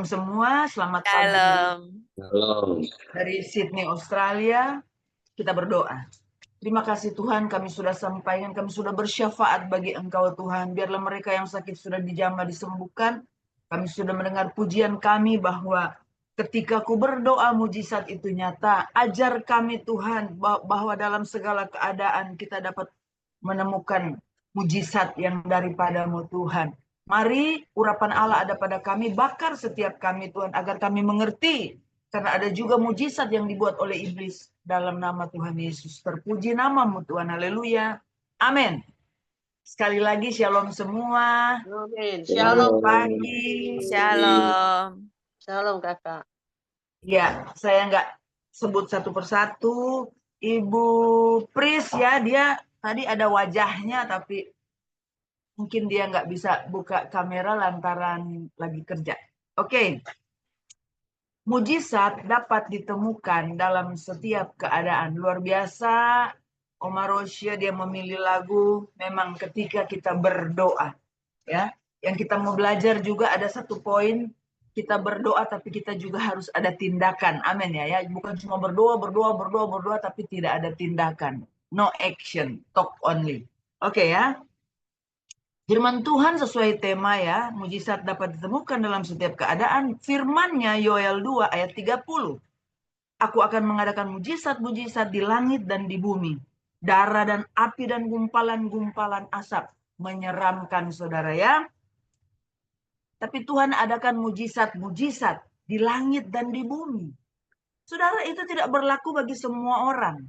Semua, selamat pagi Shalom. Shalom. dari Sydney, Australia. Kita berdoa. Terima kasih Tuhan, kami sudah sampaikan, kami sudah bersyafaat bagi Engkau Tuhan. Biarlah mereka yang sakit sudah dijamah, disembuhkan. Kami sudah mendengar pujian kami bahwa ketika ku berdoa mujizat itu nyata. Ajar kami Tuhan bahwa dalam segala keadaan kita dapat menemukan mujizat yang daripadamu Tuhan. Mari urapan Allah ada pada kami, bakar setiap kami Tuhan, agar kami mengerti. Karena ada juga mujizat yang dibuat oleh iblis dalam nama Tuhan Yesus. Terpuji namamu Tuhan, haleluya. Amin. Sekali lagi shalom semua. Amin. Selamat Shalom. pagi. Shalom. Shalom kakak. Ya, saya nggak sebut satu persatu. Ibu Pris ya, dia tadi ada wajahnya tapi mungkin dia nggak bisa buka kamera lantaran lagi kerja. Oke. Mujizat dapat ditemukan dalam setiap keadaan. Luar biasa, Oma Rosia dia memilih lagu memang ketika kita berdoa. Ya, yang kita mau belajar juga ada satu poin, kita berdoa tapi kita juga harus ada tindakan. Amin ya, bukan cuma berdoa tapi tidak ada tindakan. No action, talk only. Oke ya. Firman Tuhan sesuai tema ya, mujizat dapat ditemukan dalam setiap keadaan. Firman-Nya Yoel 2 ayat 30. Aku akan mengadakan mujizat-mujizat di langit dan di bumi. Darah dan api dan gumpalan-gumpalan asap. Menyeramkan saudara ya. Tapi Tuhan adakan mujizat-mujizat di langit dan di bumi. Saudara, itu tidak berlaku bagi semua orang.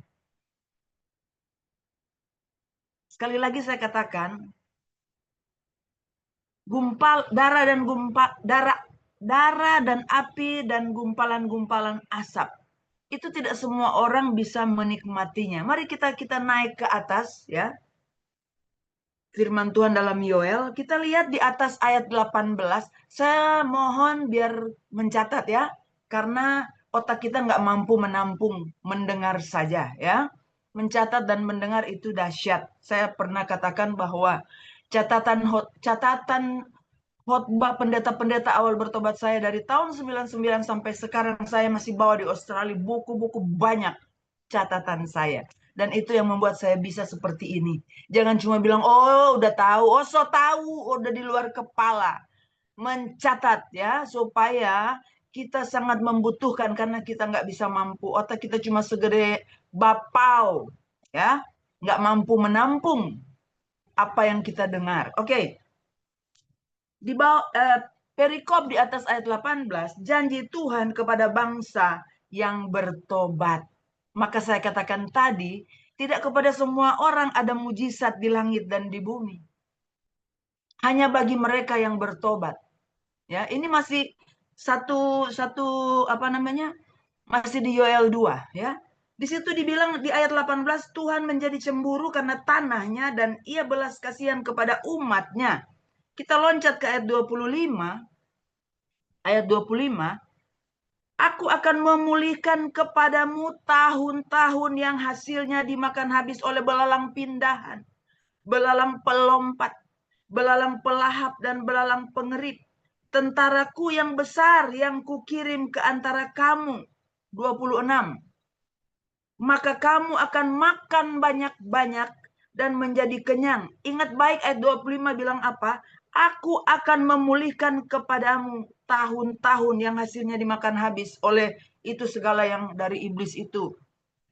Sekali lagi saya katakan, darah dan api dan gumpalan-gumpalan asap. Itu tidak semua orang bisa menikmatinya. Mari kita naik ke atas ya. Firman Tuhan dalam Yoel, kita lihat di atas ayat 18. Saya mohon biar mencatat ya, karena otak kita nggak mampu menampung mendengar saja ya. Mencatat dan mendengar itu dahsyat. Saya pernah katakan bahwa catatan khotbah pendeta-pendeta awal bertobat saya dari tahun 99 sampai sekarang saya masih bawa di Australia buku-buku banyak catatan saya. Dan itu yang membuat saya bisa seperti ini. Jangan cuma bilang, oh udah tahu, oh so tahu, udah di luar kepala. Mencatat ya, supaya kita sangat membutuhkan karena kita nggak bisa mampu. Otak kita cuma segede bapau, ya, nggak mampu menampung apa yang kita dengar. Oke. Di bawah perikop di atas ayat 18, janji Tuhan kepada bangsa yang bertobat. Maka saya katakan tadi, tidak kepada semua orang ada mujizat di langit dan di bumi. Hanya bagi mereka yang bertobat. Ya, ini masih satu apa namanya? Masih di Yoel 2 ya. Di situ dibilang di ayat 18 Tuhan menjadi cemburu karena tanahnya dan ia belas kasihan kepada umatnya. Kita loncat ke ayat 25. Ayat 25. Aku akan memulihkan kepadamu tahun-tahun yang hasilnya dimakan habis oleh belalang pindahan, belalang pelompat, belalang pelahap, dan belalang pengerit. Tentaraku yang besar yang kukirim ke antara kamu. 26. Maka kamu akan makan banyak-banyak dan menjadi kenyang. Ingat baik ayat 25 bilang apa? Aku akan memulihkan kepadamu tahun-tahun yang hasilnya dimakan habis oleh itu segala yang dari iblis itu.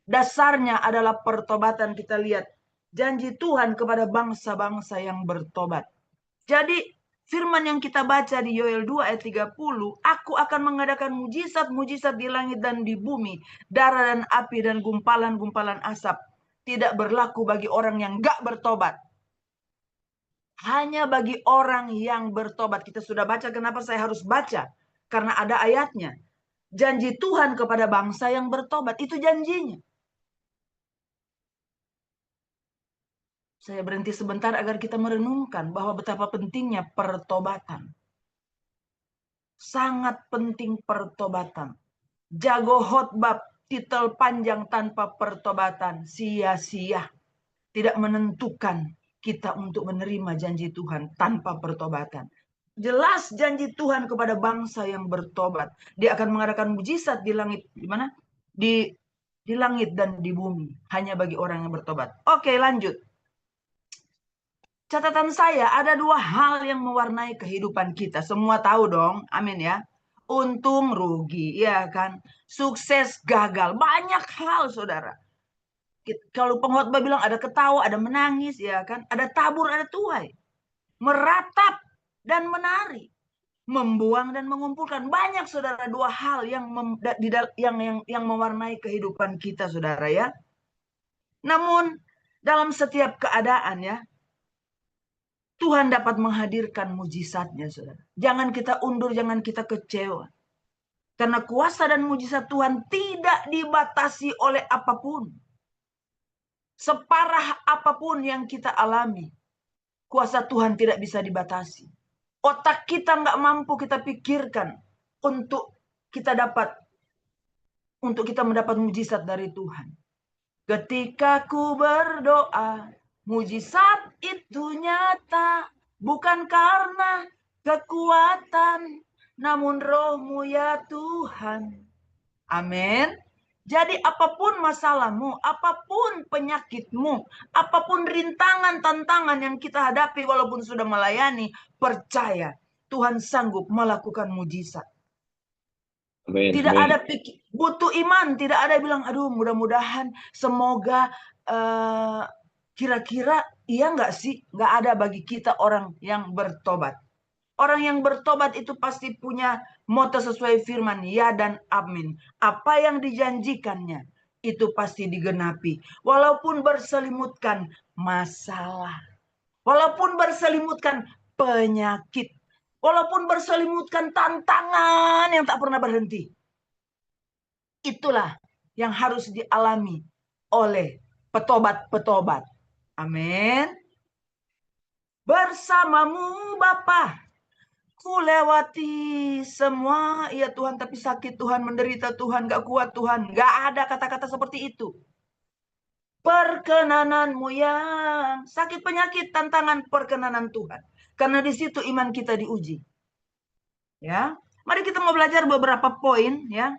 Dasarnya adalah pertobatan. Kita lihat janji Tuhan kepada bangsa-bangsa yang bertobat. Jadi firman yang kita baca di Yoel 2 ayat 30, aku akan mengadakan mujizat-mujizat di langit dan di bumi, darah dan api dan gumpalan-gumpalan asap. Tidak berlaku bagi orang yang gak bertobat. Hanya bagi orang yang bertobat. Kita sudah baca, kenapa saya harus baca? Karena ada ayatnya. Janji Tuhan kepada bangsa yang bertobat, itu janjinya. Saya berhenti sebentar agar kita merenungkan bahwa betapa pentingnya pertobatan. Sangat penting pertobatan. Jago khotbah titel panjang tanpa pertobatan sia-sia. Tidak menentukan kita untuk menerima janji Tuhan tanpa pertobatan. jelas janji Tuhan kepada bangsa yang bertobat. Dia akan mengadakan mujizat di langit, di mana? Di langit dan di bumi, hanya bagi orang yang bertobat. Oke, lanjut. Catatan saya ada dua hal yang mewarnai kehidupan kita. Semua tahu dong, amin ya. Untung rugi, ya kan. Sukses gagal, banyak hal saudara. Kalau pengkhotbah bilang ada ketawa, ada menangis, ya kan. Ada tabur, ada tuai. Meratap dan menari. Membuang dan mengumpulkan. Banyak saudara, dua hal yang mewarnai kehidupan kita saudara ya. Namun dalam setiap keadaan ya, Tuhan dapat menghadirkan mujizatnya saudara. Jangan kita undur, jangan kita kecewa. Karena kuasa dan mujizat Tuhan tidak dibatasi oleh apapun. Separah apapun yang kita alami, kuasa Tuhan tidak bisa dibatasi. Otak kita nggak mampu kita pikirkan untuk kita mendapat mujizat dari Tuhan. Ketika ku berdoa, mujizat itu nyata, bukan karena kekuatan, namun roh-Mu ya Tuhan. Amin. Jadi apapun masalahmu, apapun penyakitmu, apapun rintangan, tantangan yang kita hadapi walaupun sudah melayani, percaya Tuhan sanggup melakukan mujizat. Amin. Tidak ada butuh iman, tidak ada bilang, aduh mudah-mudahan, semoga, kira-kira iya nggak sih? Nggak ada bagi kita orang yang bertobat. Orang yang bertobat itu pasti punya moto sesuai firman, ya dan amin. Apa yang dijanjikannya, itu pasti digenapi. Walaupun berselimutkan masalah. Walaupun berselimutkan penyakit. Walaupun berselimutkan tantangan yang tak pernah berhenti. Itulah yang harus dialami oleh petobat-petobat. Amin. Bersamamu Bapa, ku lewati semua, ya Tuhan, tapi sakit Tuhan, menderita Tuhan, gak kuat Tuhan. Gak ada kata-kata seperti itu. Perkenananmu yang sakit, penyakit, tantangan, perkenanan Tuhan. Karena di situ iman kita diuji. Ya, mari kita mau belajar beberapa poin ya.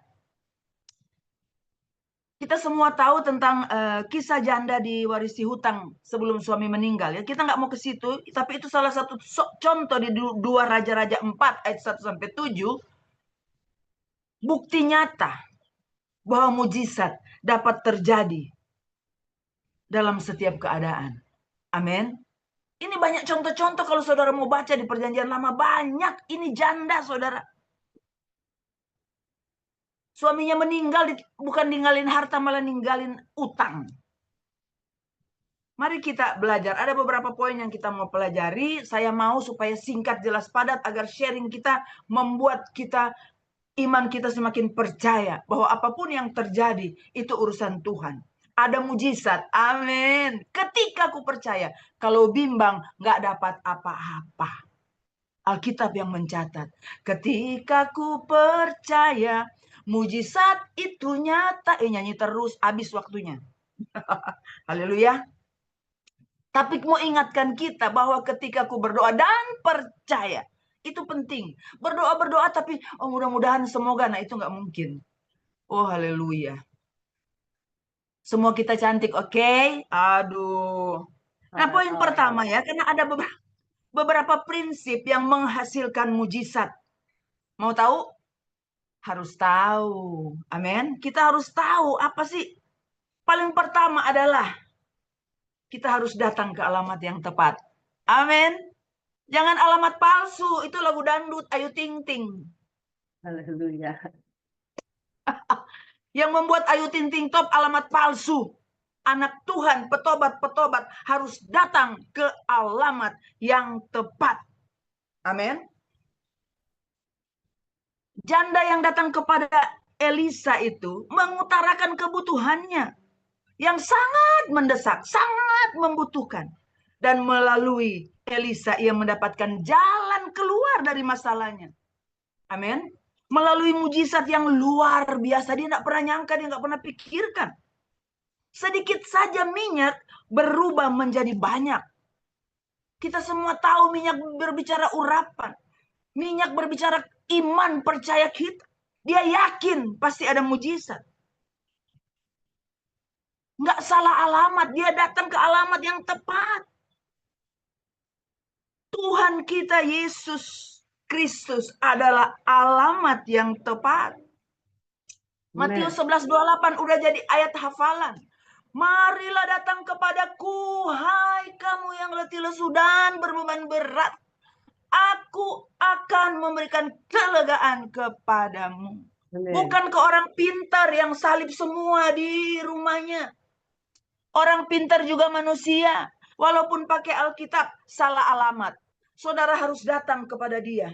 Kita semua tahu tentang kisah janda diwarisi hutang sebelum suami meninggal. Ya, kita nggak mau ke situ, tapi itu salah satu contoh di 2 Raja-Raja 4 ayat 1-7. Bukti nyata bahwa mujizat dapat terjadi dalam setiap keadaan. Amin. Ini banyak contoh-contoh kalau saudara mau baca di Perjanjian Lama, banyak. Ini janda saudara. Suaminya meninggal, bukan ninggalin harta, malah ninggalin utang. Mari kita belajar. Ada beberapa poin yang kita mau pelajari. Saya mau supaya singkat, jelas, padat, agar sharing kita membuat iman kita semakin percaya bahwa apapun yang terjadi itu urusan Tuhan. Ada mujizat. Amin. Ketika aku percaya, kalau bimbang nggak dapat apa-apa. Alkitab yang mencatat, ketika ku percaya, mujizat itu nyata. Nyanyi terus, habis waktunya. Haleluya. Tapi mau ingatkan kita bahwa ketika ku berdoa dan percaya, itu penting. Berdoa tapi mudah-mudahan semoga, nah itu nggak mungkin. Oh haleluya. Semua kita cantik, oke? Aduh. Nah poin pertama ya, karena ada beberapa prinsip yang menghasilkan mujizat. Mau tahu? Harus tahu. Amin. Kita harus tahu apa sih? Paling pertama adalah kita harus datang ke alamat yang tepat. Amin. Jangan alamat palsu. Itu lagu dangdut Ayu Ting Ting. Haleluya. Yang membuat Ayu Ting Ting top alamat palsu. Anak Tuhan, petobat-petobat harus datang ke alamat yang tepat. Amin. Janda yang datang kepada Elisa itu mengutarakan kebutuhannya yang sangat mendesak, sangat membutuhkan. Dan melalui Elisa ia mendapatkan jalan keluar dari masalahnya. Amin. Melalui mujizat yang luar biasa. Dia tidak pernah nyangka, dia nggak pernah pikirkan. Sedikit saja minyak berubah menjadi banyak. Kita semua tahu minyak berbicara urapan. Minyak berbicara iman, percaya kita. Dia yakin pasti ada mujizat. Nggak salah alamat, dia datang ke alamat yang tepat. Tuhan kita Yesus Kristus adalah alamat yang tepat. Matius 11:28 udah jadi ayat hafalan. Marilah datang kepadaku, hai kamu yang letih lesu dan berbeban berat. Aku akan memberikan kelegaan kepadamu. Bukan ke orang pintar yang salib semua di rumahnya. Orang pintar juga manusia. Walaupun pakai Alkitab, salah alamat. Saudara harus datang kepada dia.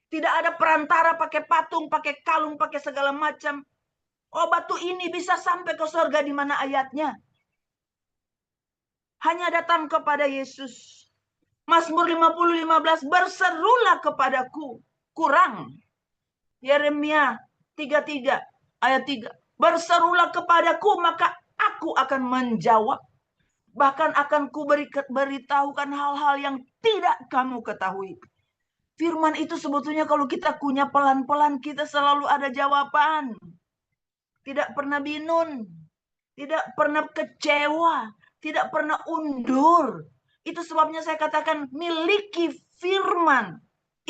Tidak ada perantara pakai patung, pakai kalung, pakai segala macam. Oh, batu ini bisa sampai ke surga, di mana ayatnya? Hanya datang kepada Yesus. Mazmur 50:15, berserulah kepadaku. Kurang. Yeremia 33 ayat 3. Berserulah kepadaku, maka aku akan menjawab. Bahkan akan beritahukan hal-hal yang tidak kamu ketahui. Firman itu sebetulnya kalau kita kunyah pelan-pelan, kita selalu ada jawaban. Tidak pernah binun, tidak pernah kecewa, tidak pernah undur. Itu sebabnya saya katakan miliki firman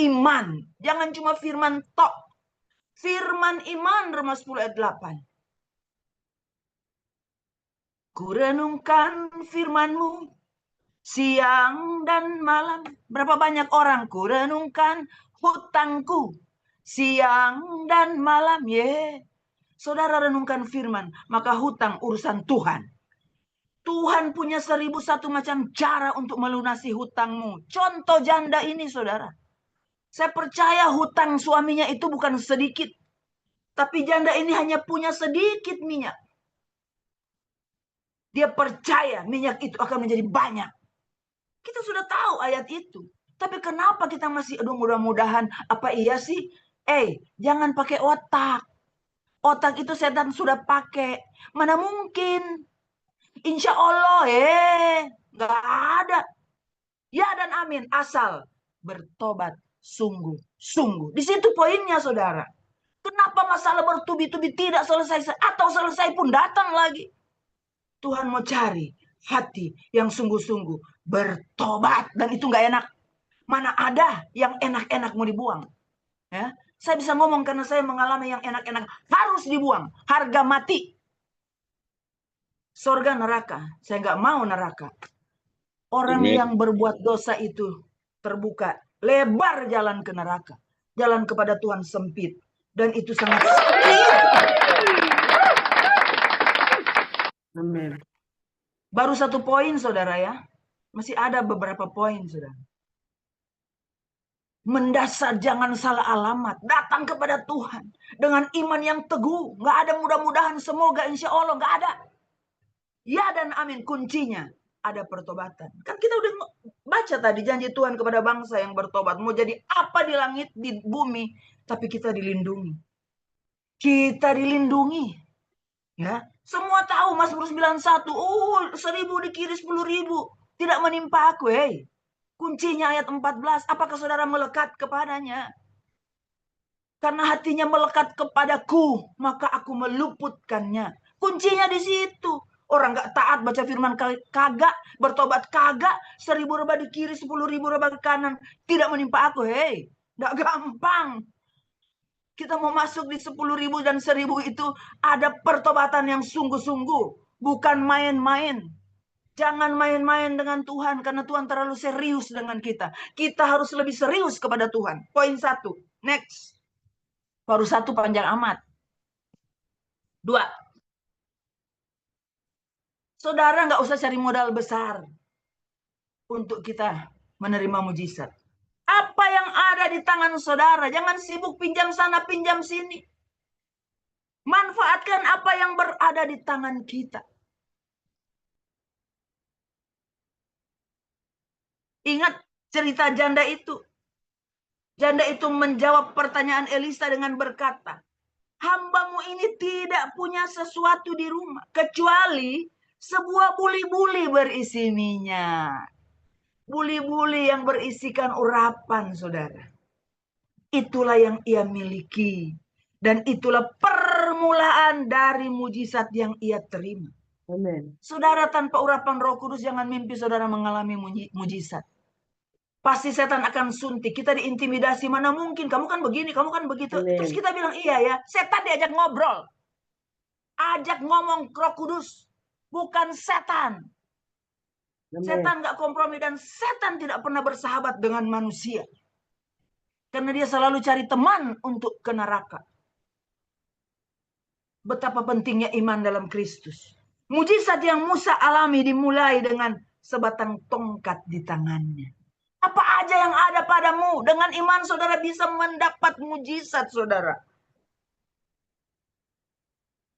iman. Jangan cuma firman tok. Firman iman, Roma 10 ayat 8. Kurenungkan firman-Mu siang dan malam. Berapa banyak orang kurenungkan hutangku siang dan malam. Saudara renungkan firman, maka hutang urusan Tuhan. Tuhan punya 1001 macam cara untuk melunasi hutangmu. Contoh janda ini, saudara. Saya percaya hutang suaminya itu bukan sedikit. Tapi janda ini hanya punya sedikit minyak. Dia percaya minyak itu akan menjadi banyak. Kita sudah tahu ayat itu. Tapi kenapa kita masih, aduh mudah-mudahan, apa iya sih? Jangan pakai otak. Otak itu setan sudah pakai. Mana mungkin? Insya Allah, nggak ada. Ya dan amin, asal bertobat sungguh-sungguh. Di situ poinnya, saudara. Kenapa masalah bertubi-tubi tidak selesai atau selesai pun datang lagi? Tuhan mau cari hati yang sungguh-sungguh bertobat, dan itu nggak enak. Mana ada yang enak-enak mau dibuang? Ya, saya bisa ngomong karena saya mengalami yang enak-enak harus dibuang, harga mati. Surga neraka, saya nggak mau neraka. Orang Amen. yang berbuat dosa itu terbuka lebar jalan ke neraka, jalan kepada Tuhan sempit, dan itu sangat sempit. Amin. Baru 1 poin, saudara ya. Masih ada beberapa poin, saudara. Mendasar, jangan salah alamat. Datang kepada Tuhan dengan iman yang teguh. Nggak ada mudah-mudahan, semoga, insya Allah. Nggak ada. Ya dan amin. Kuncinya ada pertobatan. Kan kita udah baca tadi janji Tuhan kepada bangsa yang bertobat. Mau jadi apa di langit, di bumi. Tapi kita dilindungi. Kita dilindungi. Ya, semua tahu Mazmur 91. 1.000 di kiri, 10.000 tidak menimpa aku. Kuncinya ayat 14. Apakah saudara melekat kepadanya? Karena hatinya melekat kepadaku, maka aku meluputkannya. Kuncinya di situ. Orang gak taat baca firman kagak, bertobat kagak, 1.000 rebah di kiri, 10.000 rebah ke kanan, tidak menimpa aku. Gak gampang. Kita mau masuk di 10.000 dan 1.000 itu ada pertobatan yang sungguh-sungguh. Bukan main-main. Jangan main-main dengan Tuhan, karena Tuhan terlalu serius dengan kita. Kita harus lebih serius kepada Tuhan. Poin 1. Next. Baru 1 panjang amat. 2. Saudara nggak usah cari modal besar untuk kita menerima mujizat. Apa yang ada di tangan saudara, jangan sibuk pinjam sana, pinjam sini. Manfaatkan apa yang berada di tangan kita. Ingat cerita janda itu. Janda itu menjawab pertanyaan Elisa dengan berkata, hambamu ini tidak punya sesuatu di rumah, kecuali sebuah buli-buli berisi minyak. Buli-buli yang berisikan urapan, saudara. itulah yang ia miliki. Dan itulah permulaan dari mujizat yang ia terima. Amin. Saudara, tanpa urapan Roh Kudus jangan mimpi saudara mengalami mujizat. Pasti setan akan suntik. Kita diintimidasi, mana mungkin kamu kan begini, kamu kan begitu. Amin. Terus kita bilang iya ya. Setan diajak ngobrol. Ajak ngomong Roh Kudus. Bukan setan. Amin. Setan gak kompromi dan setan tidak pernah bersahabat dengan manusia. Karena dia selalu cari teman untuk ke neraka. Betapa pentingnya iman dalam Kristus. Mujizat yang Musa alami dimulai dengan sebatang tongkat di tangannya. Apa aja yang ada padamu, dengan iman saudara bisa mendapat mujizat saudara.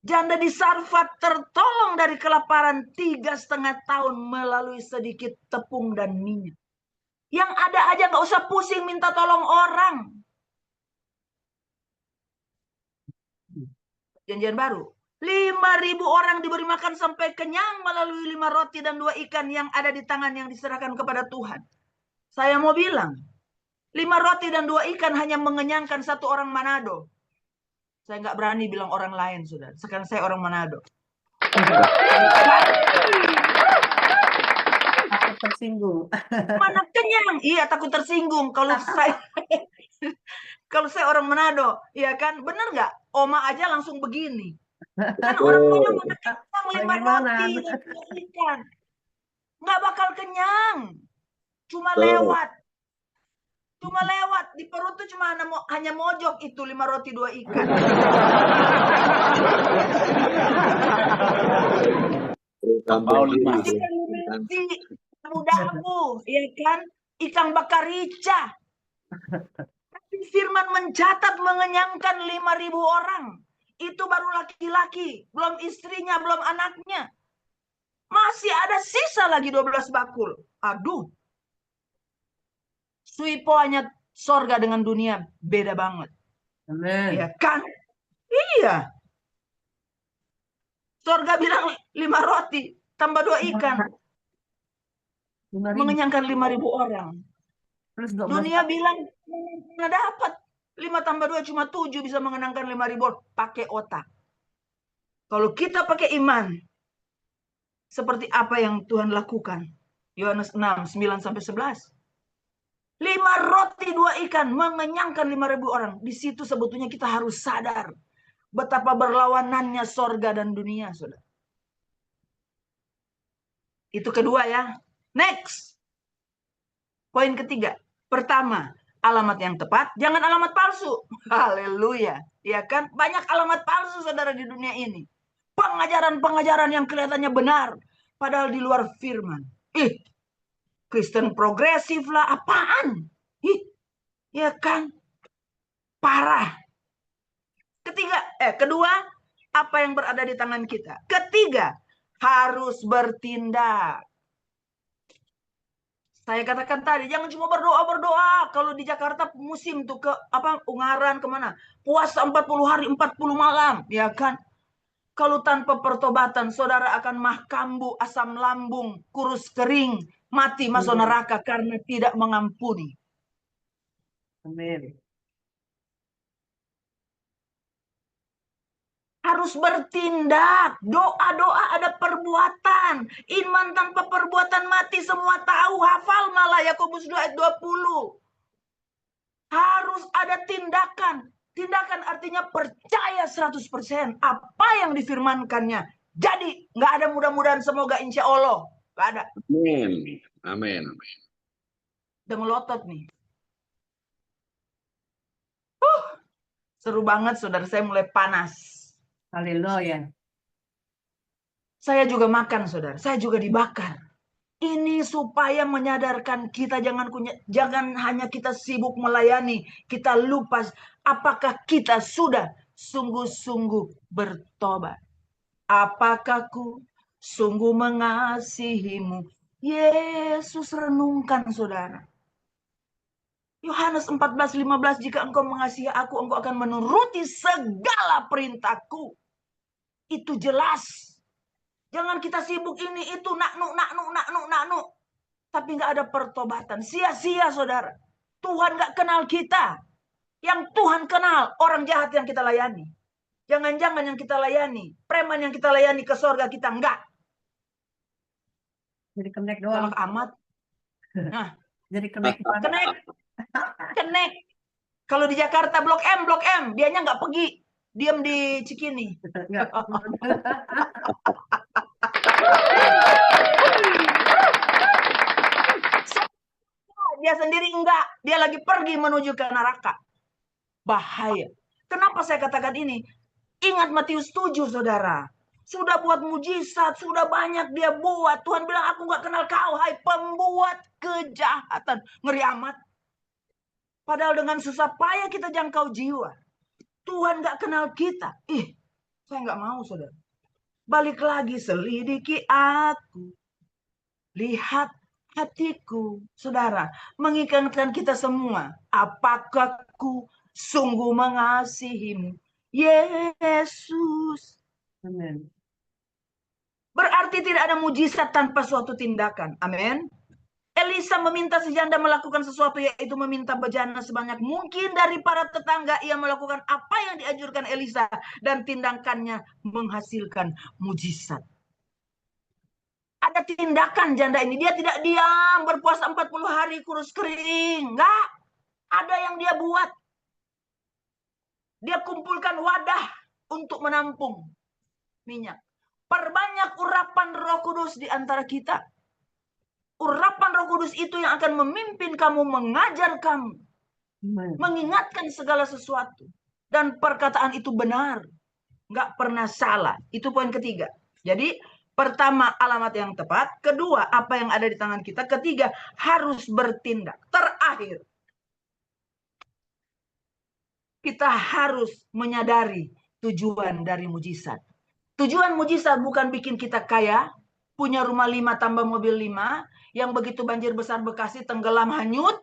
Janda di Sarfat tertolong dari kelaparan 3,5 tahun melalui sedikit tepung dan minyak. Yang ada aja gak usah pusing minta tolong orang. Janjian baru. 5.000 orang diberi makan sampai kenyang melalui 5 roti dan 2 ikan yang ada di tangan yang diserahkan kepada Tuhan. Saya mau bilang, 5 roti dan 2 ikan hanya mengenyangkan 1 orang Manado. Saya nggak berani bilang orang lain, saudara. Sekarang saya orang Manado. Takut tersinggung. Mana kenyang? Iya, takut tersinggung. Kalau saya orang Manado, ya kan, benar nggak? Oma aja langsung begini. Kan orang mana kenyang 5 roti dan 2 ikan. Nggak bakal kenyang. Cuma lewat. Di perut tuh cuma hanya mojok itu 5 roti 2 ikan. Dabu-dabu, ya kan? Ikan bakar rica. Tapi firman mencatat mengenyangkan 5.000 orang. Itu baru laki-laki, belum istrinya, belum anaknya. Masih ada sisa lagi 12 bakul. Aduh. Suipoanya sorga dengan dunia beda banget. Amin. Ya kan? Iya. Sorga bilang 5 roti tambah 2 ikan. 5.000. Mengenyangkan 5.000 orang. Plus 12 Dunia bilang nggak dapat. 5 tambah 2 cuma 7 bisa mengenangkan 5.000 orang. Pakai otak. Kalau kita pakai iman, seperti apa yang Tuhan lakukan. Yohanes 6, 9 sampai 11. 5 roti 2 ikan mengenyangkan 5.000 orang. Di situ sebetulnya kita harus sadar betapa berlawanannya sorga dan dunia, saudara. Itu kedua ya. Next. Poin ketiga. Pertama, alamat yang tepat, jangan alamat palsu. Haleluya. Ya kan? Banyak alamat palsu saudara di dunia ini. Pengajaran-pengajaran yang kelihatannya benar, padahal di luar firman. Kristen progresif lah, apaan? Ya kan? Parah. Kedua, apa yang berada di tangan kita. Ketiga, harus bertindak. Saya katakan tadi, jangan cuma berdoa. Kalau di Jakarta musim tuh ke Ungaran kemana? Puasa 40 hari, 40 malam, ya kan? Kalau tanpa pertobatan, saudara akan mah kambuh, asam lambung, kurus kering, mati masuk neraka karena tidak mengampuni. Amin. Harus bertindak. Doa-doa ada perbuatan. Iman tanpa perbuatan mati, semua tahu. Hafal malah Yakobus 2 ayat 20. Harus ada tindakan. Tindakan artinya percaya 100%. Apa yang difirmankannya. Jadi nggak ada mudah-mudahan semoga insya Allah. Nggak ada. Amin. Amin. Udah melotot nih. Seru banget saudara, saya mulai panas. Haleluya. Saya juga makan saudara, saya juga dibakar. Ini supaya menyadarkan kita jangan hanya kita sibuk melayani, kita lupa apakah kita sudah sungguh-sungguh bertobat. Apakah ku sungguh mengasihimu? Yesus, renungkan saudara. Yohanes 14:15, jika engkau mengasihi aku, engkau akan menuruti segala perintahku. Itu jelas. Jangan kita sibuk ini, itu, naknu. Tapi nggak ada pertobatan. Sia-sia saudara. Tuhan nggak kenal kita. Yang Tuhan kenal, orang jahat yang kita layani. Jangan-jangan yang kita layani, preman yang kita layani ke surga kita, enggak. Jadi kenek doang. Galak amat. Nah, Jadi kenek. kenek. Kalau di Jakarta Blok M, dianya nggak pergi. Diam di Cikini. Enggak. Dia sendiri enggak. Dia lagi pergi menuju ke neraka. Bahaya. Kenapa saya katakan ini? Ingat Matius 7, saudara. Sudah buat mujizat, sudah banyak dia buat. Tuhan bilang, aku nggak kenal kau, hai pembuat kejahatan. Ngeri amat. Padahal dengan susah payah kita jangkau jiwa. Tuhan nggak kenal kita. Saya nggak mau, saudara. Balik lagi, selidiki aku. Lihat hatiku, saudara. Mengingatkan kita semua. Apakah ku sungguh mengasihimu, Yesus? Amin. Berarti tidak ada mujizat tanpa suatu tindakan. Amin. Elisa meminta si janda melakukan sesuatu, yaitu meminta bejana sebanyak mungkin dari para tetangga. Ia melakukan apa yang dianjurkan Elisa dan tindakannya menghasilkan mujizat. Ada tindakan janda ini. Dia tidak diam berpuasa 40 hari kurus kering. Enggak. Ada yang dia buat. Dia kumpulkan wadah untuk menampung minyak. Perbanyak urapan Roh Kudus di antara kita. Urapan Roh Kudus itu yang akan memimpin kamu, mengajar kamu, mengingatkan segala sesuatu. Dan perkataan itu benar. Nggak pernah salah. Itu poin ketiga. Jadi, pertama, alamat yang tepat. Kedua, apa yang ada di tangan kita. Ketiga, harus bertindak. Terakhir, kita harus menyadari tujuan dari mujizat. Tujuan mujizat bukan bikin kita kaya, punya rumah 5 tambah mobil 5, yang begitu banjir besar Bekasi tenggelam hanyut.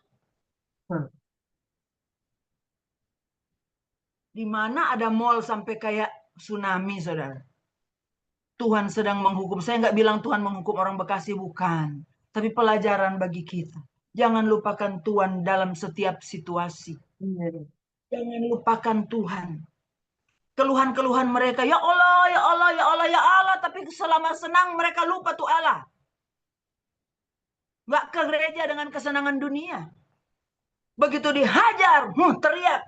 Di mana ada mall sampai kayak tsunami, saudara. Tuhan sedang menghukum. Saya nggak bilang Tuhan menghukum orang Bekasi, bukan. Tapi pelajaran bagi kita. Jangan lupakan Tuhan dalam setiap situasi. Jangan lupakan Tuhan. Keluhan-keluhan mereka, ya Allah, ya Allah, ya Allah, ya Allah. Tapi selama senang mereka lupa tuh Allah. Nggak ke gereja dengan kesenangan dunia. Begitu dihajar, teriak.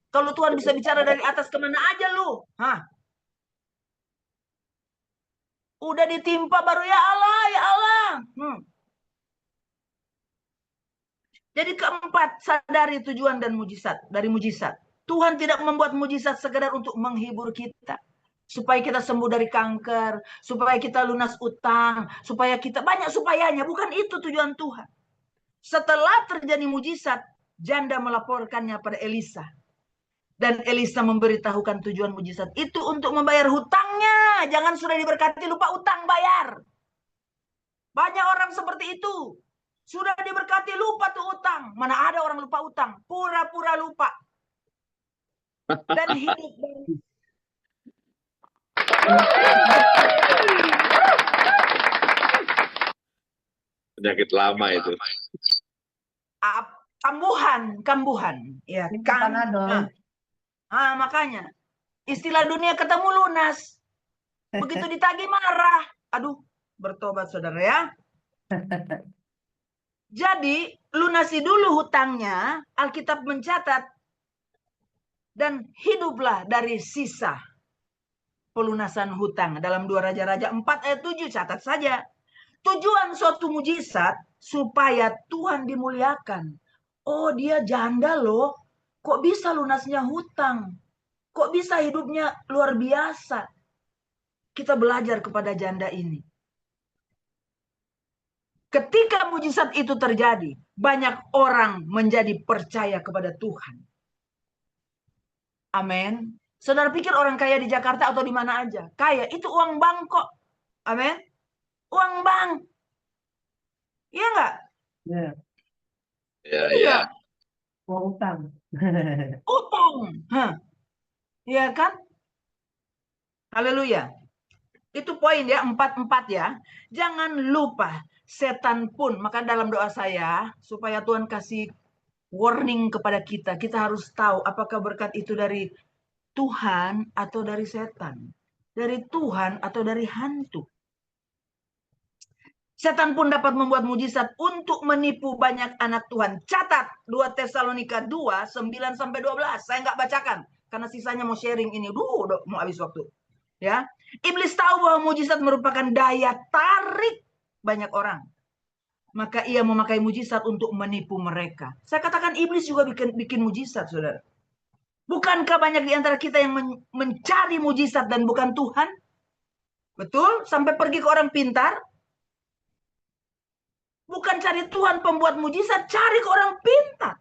Kalau Tuhan bisa bicara dari atas, kemana aja lu? Udah ditimpa baru ya Allah, ya Allah. Jadi keempat, sadari tujuan dan mujizat dari mujizat. Tuhan tidak membuat mujizat sekedar untuk menghibur kita. Supaya kita sembuh dari kanker, supaya kita lunas utang, supaya kita banyak supayanya. Bukan itu tujuan Tuhan. Setelah terjadi mujizat, janda melaporkannya pada Elisa. Dan Elisa memberitahukan tujuan mujizat itu untuk membayar hutangnya. Jangan sudah diberkati lupa utang bayar. Banyak orang seperti itu. Sudah diberkati lupa tuh utang. Mana ada orang lupa utang? Pura-pura lupa. Dan hidup penyakit lama itu. Kambuhan. Ya, kan. Makanya istilah dunia ketemu lunas. Begitu ditagih marah. Aduh, bertobat saudara ya. Jadi lunasi dulu hutangnya. Alkitab mencatat. Dan hiduplah dari sisa pelunasan hutang. Dalam 2 Raja-Raja 4 ayat 7, catat saja. Tujuan suatu mujizat supaya Tuhan dimuliakan. Oh, dia janda loh. Kok bisa lunasnya hutang? Kok bisa hidupnya luar biasa? Kita belajar kepada janda ini. Ketika mujizat itu terjadi, banyak orang menjadi percaya kepada Tuhan. Amin. Saudara pikir orang kaya di Jakarta atau di mana aja? Kaya, itu uang bank kok. Amin. Uang bank. Iya enggak? Iya. Uang utang. Utang. Iya kan? Haleluya. Itu poin ya, 4 ya. Jangan lupa, setan pun, maka dalam doa saya, supaya Tuhan kasih warning kepada kita. Kita harus tahu apakah berkat itu dari Tuhan atau dari setan. Dari Tuhan atau dari hantu. Setan pun dapat membuat mujizat untuk menipu banyak anak Tuhan. Catat 2 Tesalonika 2, 9-12. Saya nggak bacakan. Karena sisanya mau sharing ini. Udah mau habis waktu. Ya, Iblis tahu bahwa mujizat merupakan daya tarik banyak orang. Maka ia memakai mujizat untuk menipu mereka. Saya katakan iblis juga bikin mujizat, saudara. Bukankah banyak di antara kita yang mencari mujizat dan bukan Tuhan? Betul? Sampai pergi ke orang pintar. Bukan cari Tuhan pembuat mujizat, cari ke orang pintar.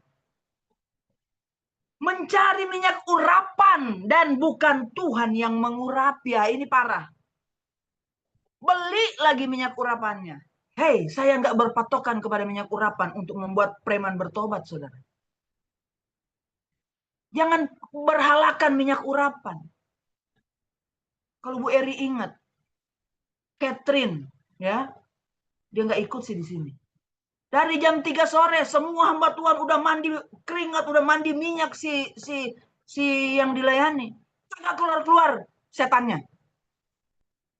Mencari minyak urapan dan bukan Tuhan yang mengurapi. Ya, ini parah. Beli lagi minyak urapannya. Hei, saya nggak berpatokan kepada minyak urapan untuk membuat preman bertobat, saudara. Jangan berhalakan minyak urapan. Kalau Bu Eri ingat, Catherine, ya, dia nggak ikut sih di sini. Dari jam 3 sore, semua hamba Tuhan udah mandi keringat, udah mandi minyak si yang dilayani. Nggak keluar setannya.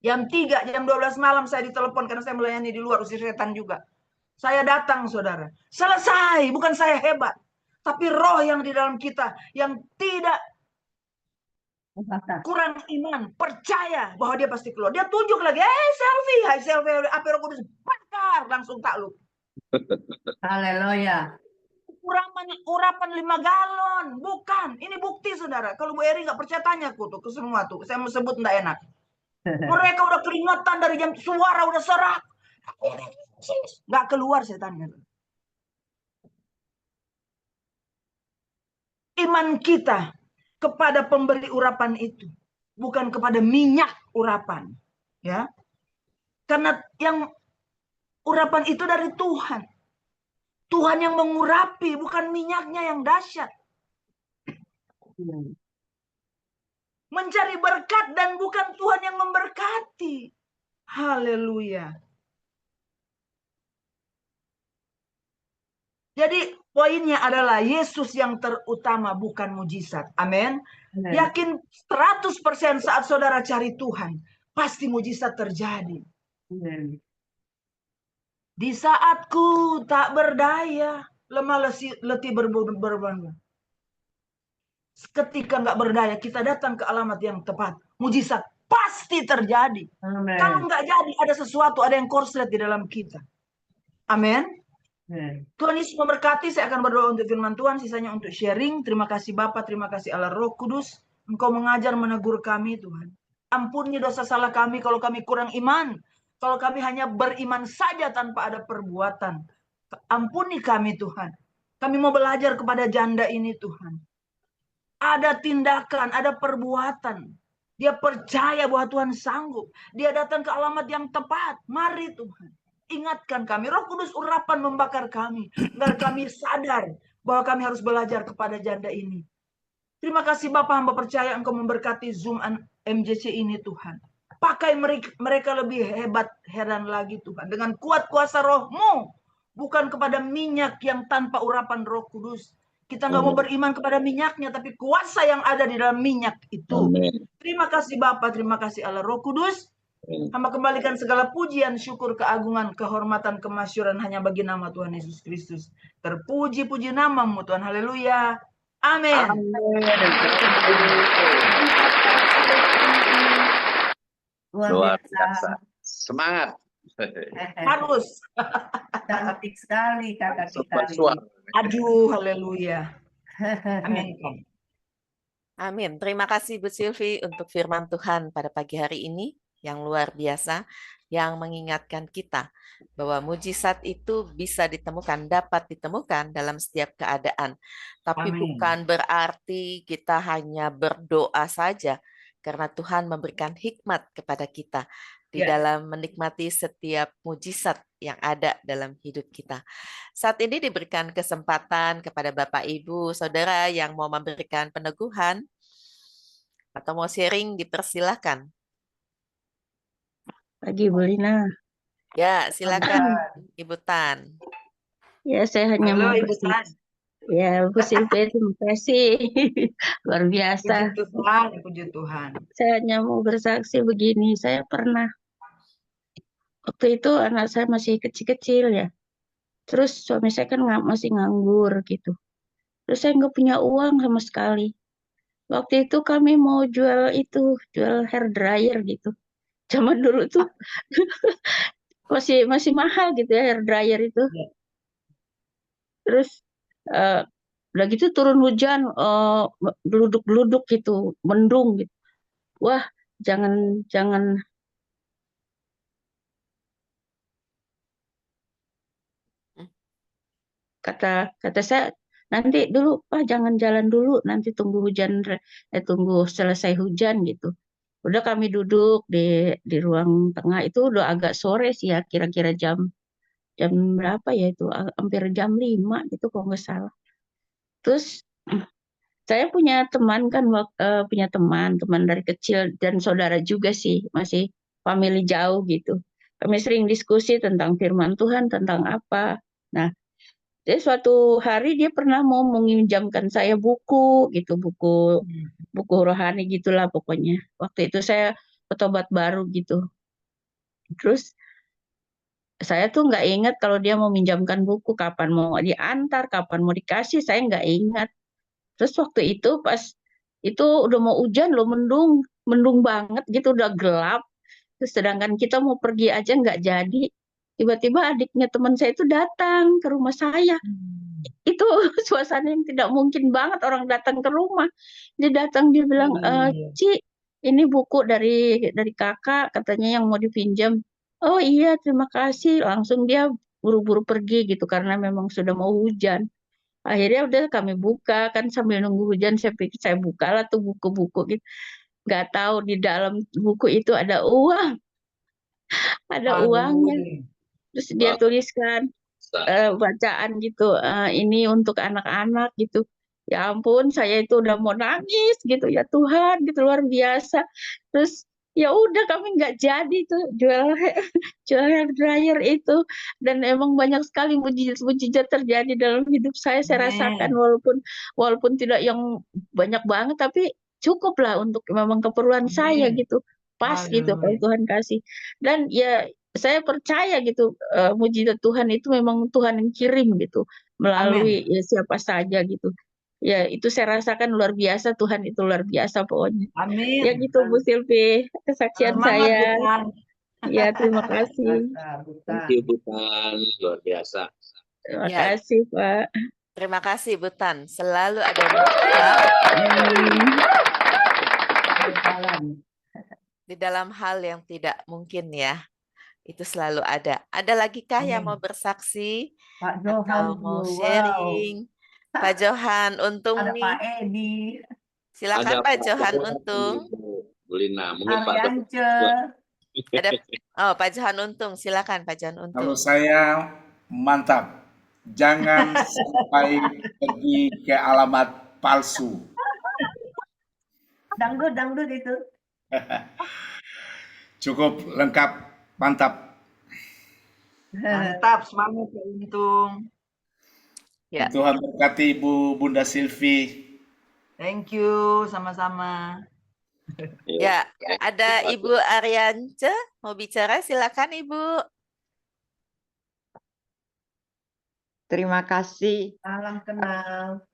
Jam 3, jam 12 malam saya ditelepon karena saya melayani di luar, usir setan juga. Saya datang, saudara. Selesai, bukan saya hebat. Tapi roh yang di dalam kita, yang tidak kurang iman, percaya bahwa dia pasti keluar. Dia tunjuk lagi, selfie, api Roh Kudus bakar, langsung takluk. Haleluya. Urapan 5 galon, bukan. Ini bukti, saudara. Kalau Bu Eri nggak percaya, tanya aku tuh ke semua tuh. Saya mau sebut nggak enak. Mereka udah keringetan dari jam, suara udah serak. Nggak keluar setannya. Iman kita kepada pemberi urapan itu, bukan kepada minyak urapan, ya. Karena yang urapan itu dari Tuhan. Tuhan yang mengurapi, bukan minyaknya yang dahsyat. Mencari berkat dan bukan Tuhan yang memberkati. Haleluya. Jadi poinnya adalah Yesus yang terutama, bukan mujizat. Amin. Yakin 100% saat saudara cari Tuhan, pasti mujizat terjadi. Di saatku tak berdaya, lemah letih berbangga. Ketika nggak berdaya, kita datang ke alamat yang tepat. Mujizat pasti terjadi. Amen. Kalau nggak jadi, ada sesuatu, ada yang korslet di dalam kita. Amin. Tuhan Yesus memberkati. Saya akan berdoa untuk firman Tuhan, sisanya untuk sharing. Terima kasih Bapa, terima kasih Allah Roh Kudus. Engkau mengajar, menegur kami, Tuhan. Ampuni dosa salah kami kalau kami kurang iman. Kalau kami hanya beriman saja tanpa ada perbuatan. Ampuni kami, Tuhan. Kami mau belajar kepada janda ini, Tuhan. Ada tindakan, ada perbuatan. Dia percaya bahwa Tuhan sanggup. Dia datang ke alamat yang tepat. Mari Tuhan, ingatkan kami. Roh Kudus urapan membakar kami. Agar kami sadar bahwa kami harus belajar kepada janda ini. Terima kasih Bapak, hamba percaya Engkau memberkati Zoom MJC ini, Tuhan. Pakai mereka lebih hebat, heran lagi Tuhan. Dengan kuat kuasa Roh-Mu. Bukan kepada minyak yang tanpa urapan Roh Kudus. Kita nggak mau beriman kepada minyaknya, tapi kuasa yang ada di dalam minyak itu. Amin. Terima kasih Bapak, terima kasih Allah Roh Kudus. Hamba kembalikan segala pujian, syukur, keagungan, kehormatan, kemasyuran hanya bagi nama Tuhan Yesus Kristus. Terpuji-puji namamu Tuhan. Haleluya. Amin. Luar biasa. Semangat. Harus. Cantik sekali kakak kita. Suara. Aduh, haleluya. Amin. Amin. Terima kasih Bu Silvi untuk firman Tuhan pada pagi hari ini yang luar biasa, yang mengingatkan kita bahwa mujizat itu bisa ditemukan, dapat ditemukan dalam setiap keadaan. Tapi Amin. bukan berarti kita hanya berdoa saja, karena Tuhan memberikan hikmat kepada kita di dalam menikmati setiap mujizat yang ada dalam hidup kita. Saat ini diberikan kesempatan kepada Bapak, Ibu, Saudara yang mau memberikan peneguhan atau mau sharing, dipersilahkan. Pagi Bu Lina. Ya, silakan Ibu Tan. Ya, saya hanya Halo mau Ibu Tan. Ya, Bu Silvi, terima kasih. Luar biasa. Puji Tuhan, puji Tuhan. Saya hanya mau bersaksi begini. Saya pernah, waktu itu anak saya masih kecil-kecil ya. Terus suami saya kan masih nganggur gitu. Terus saya nggak punya uang sama sekali. Waktu itu kami mau jual hair dryer gitu. Zaman dulu tuh masih mahal gitu ya hair dryer itu. Ya. Terus eh, udah gitu turun hujan, geluduk-geluduk gitu, mendung gitu. Wah, jangan jangan kata saya nanti dulu Pak, jangan jalan dulu, nanti tunggu selesai hujan gitu. Udah kami duduk di ruang tengah, itu udah agak sore sih ya, kira-kira jam jam berapa ya itu, hampir jam 5 gitu kalau nggak salah. Terus saya punya teman kan, punya teman dari kecil dan saudara juga sih, masih family jauh gitu. Kami sering diskusi tentang firman Tuhan, tentang apa. Nah, jadi suatu hari dia pernah mau meminjamkan saya buku gitu, buku rohani gitulah pokoknya. Waktu itu saya petobat baru gitu. Terus saya tuh nggak ingat kalau dia mau minjamkan buku, kapan mau diantar, kapan mau dikasih, saya nggak ingat. Terus waktu itu pas itu udah mau hujan loh, mendung banget gitu, udah gelap. Terus sedangkan kita mau pergi aja nggak jadi. Tiba-tiba adiknya teman saya itu datang ke rumah saya. Itu suasana yang tidak mungkin banget orang datang ke rumah. Dia datang, dia bilang, Haleluya. Ci, ini buku dari kakak, katanya yang mau dipinjam. Oh iya, terima kasih. Langsung dia buru-buru pergi gitu karena memang sudah mau hujan. Akhirnya udah kami buka kan, sambil nunggu hujan saya pikir saya bukalah tuh buku-buku gitu. Nggak tahu di dalam buku itu ada uangnya. Haleluya. Terus dia tuliskan bacaan gitu, ini untuk anak-anak gitu. Ya ampun, saya itu udah mau nangis gitu, ya Tuhan gitu, luar biasa. Terus ya udah kami nggak jadi tuh jual hair dryer itu, dan emang banyak sekali mujizat-mujizat terjadi dalam hidup saya rasakan, Amin. walaupun tidak yang banyak banget, tapi cukup lah untuk memang keperluan saya Amin. gitu, pas gitu kalau Haleluya. Tuhan kasih. Dan ya saya percaya gitu, mujizat Tuhan itu memang Tuhan yang kirim gitu Amin. melalui ya siapa saja gitu. Ya itu saya rasakan luar biasa, Tuhan itu luar biasa pokoknya. Ya Amin. gitu Bu Silvi, kesaksian Semangat saya. Butan. Ya terima kasih. Thank you, Butan. Luar biasa. Terima Ya, kasih Pak. terima kasih Butan. Selalu ada mujizat di dalam hal yang tidak mungkin ya. Itu selalu ada. Ada lagi kah yang mau Amin. bersaksi Pak Johan, atau mau wow. sharing? Pak Johan Untung Ada Pak nih. Edi, Silakan Pak Johan Untung. Bu Lina, mungkin Pak Ariance. Ada Pak Johan Untung, silakan Pak Johan Kalau Untung. saya mantap, jangan sampai pergi ke alamat palsu. Dangdut itu. Cukup lengkap, mantap. Mantap, semangat Pak Untung. Ya. Tuhan berkati Ibu Bunda Silvi. Thank you, sama-sama. Ya, ada Ibu Ariance mau bicara, silakan Ibu. Terima kasih. Salam kenal.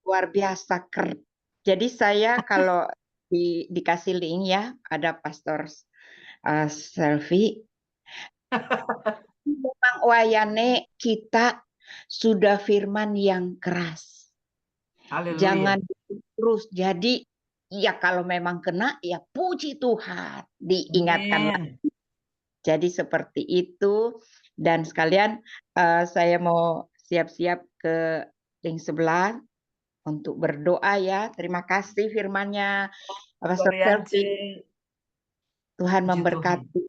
Luar biasa. Jadi saya kalau dikasih link ya, ada Pastor Selvi. Memang wayane kita sudah firman yang keras. Haleluya. Jangan terus. Jadi ya kalau memang kena ya puji Tuhan, diingatkan lagi. Jadi seperti itu. Dan sekalian saya mau siap-siap ke link sebelah untuk berdoa ya. Terima kasih firman-Nya Pastor Selvi. Tuhan memberkati.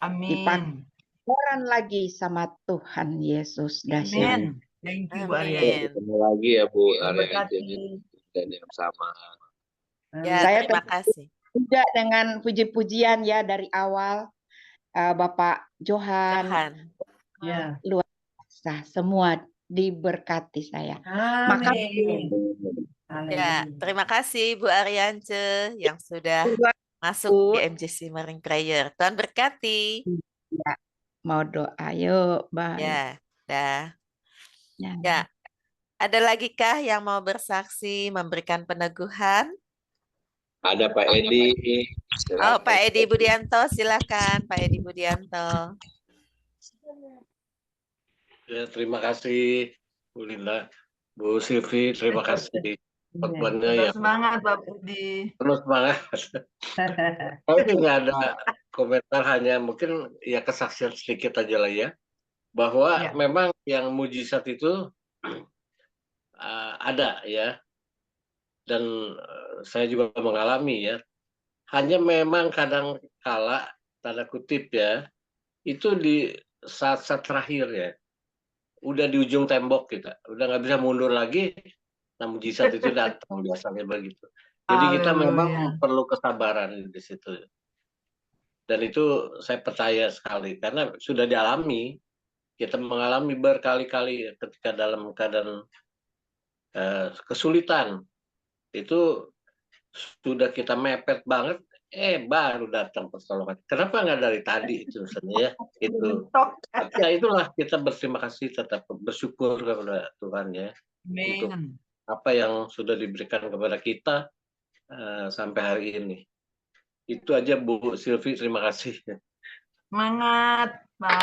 Amin. Orang lagi sama Tuhan Yesus dahsyat. Amin. Thank you Bu Amin. Ketemu lagi ya Bu Berkati. dan yang sama. Ya, Saya terima kasih. juga dengan puji-pujian ya dari awal Bapak Johan. Ya. Luar biasa semua diberkati saya. Makasih. Amin. Ya, terima kasih Bu Ariance yang sudah masuk di MJC Morning Prayer. Tuhan berkati. Ya, mau doa yuk, bye. Ya, dah. Ya. Ya, ada lagi kah yang mau bersaksi, memberikan peneguhan? Ada Pak Edi. Oh, Silakan. Pak Edi Budianto, silakan Pak Edi Budianto. Ya, terima kasih Bu Linda, Bu Silvi, terima kasih khotbahnya Tetap yang semangat Pak Budi. penuh semangat. Saya sih nggak ada komentar, hanya mungkin ya kesaksian sedikit aja lah ya, bahwa Ya. memang yang mujizat itu ada ya, dan saya juga mengalami ya. Hanya memang kadang kala tanda kutip ya, itu di saat-saat terakhir ya, udah di ujung tembok kita, udah nggak bisa mundur lagi. Nah, mujizat itu datang biasanya begitu. Jadi kita memang Haleluya. perlu kesabaran di situ. Dan itu saya percaya sekali karena sudah dialami, kita mengalami berkali-kali ketika dalam keadaan kesulitan itu sudah kita mepet banget, baru datang pertolongan. Kenapa nggak dari tadi itu misalnya ya? Itu. Ya itulah kita berterima kasih, tetap bersyukur kepada Tuhan ya untuk Amin. apa yang sudah diberikan kepada kita sampai hari ini. Itu aja Bu Silvi, terima kasih. Semangat, Pak.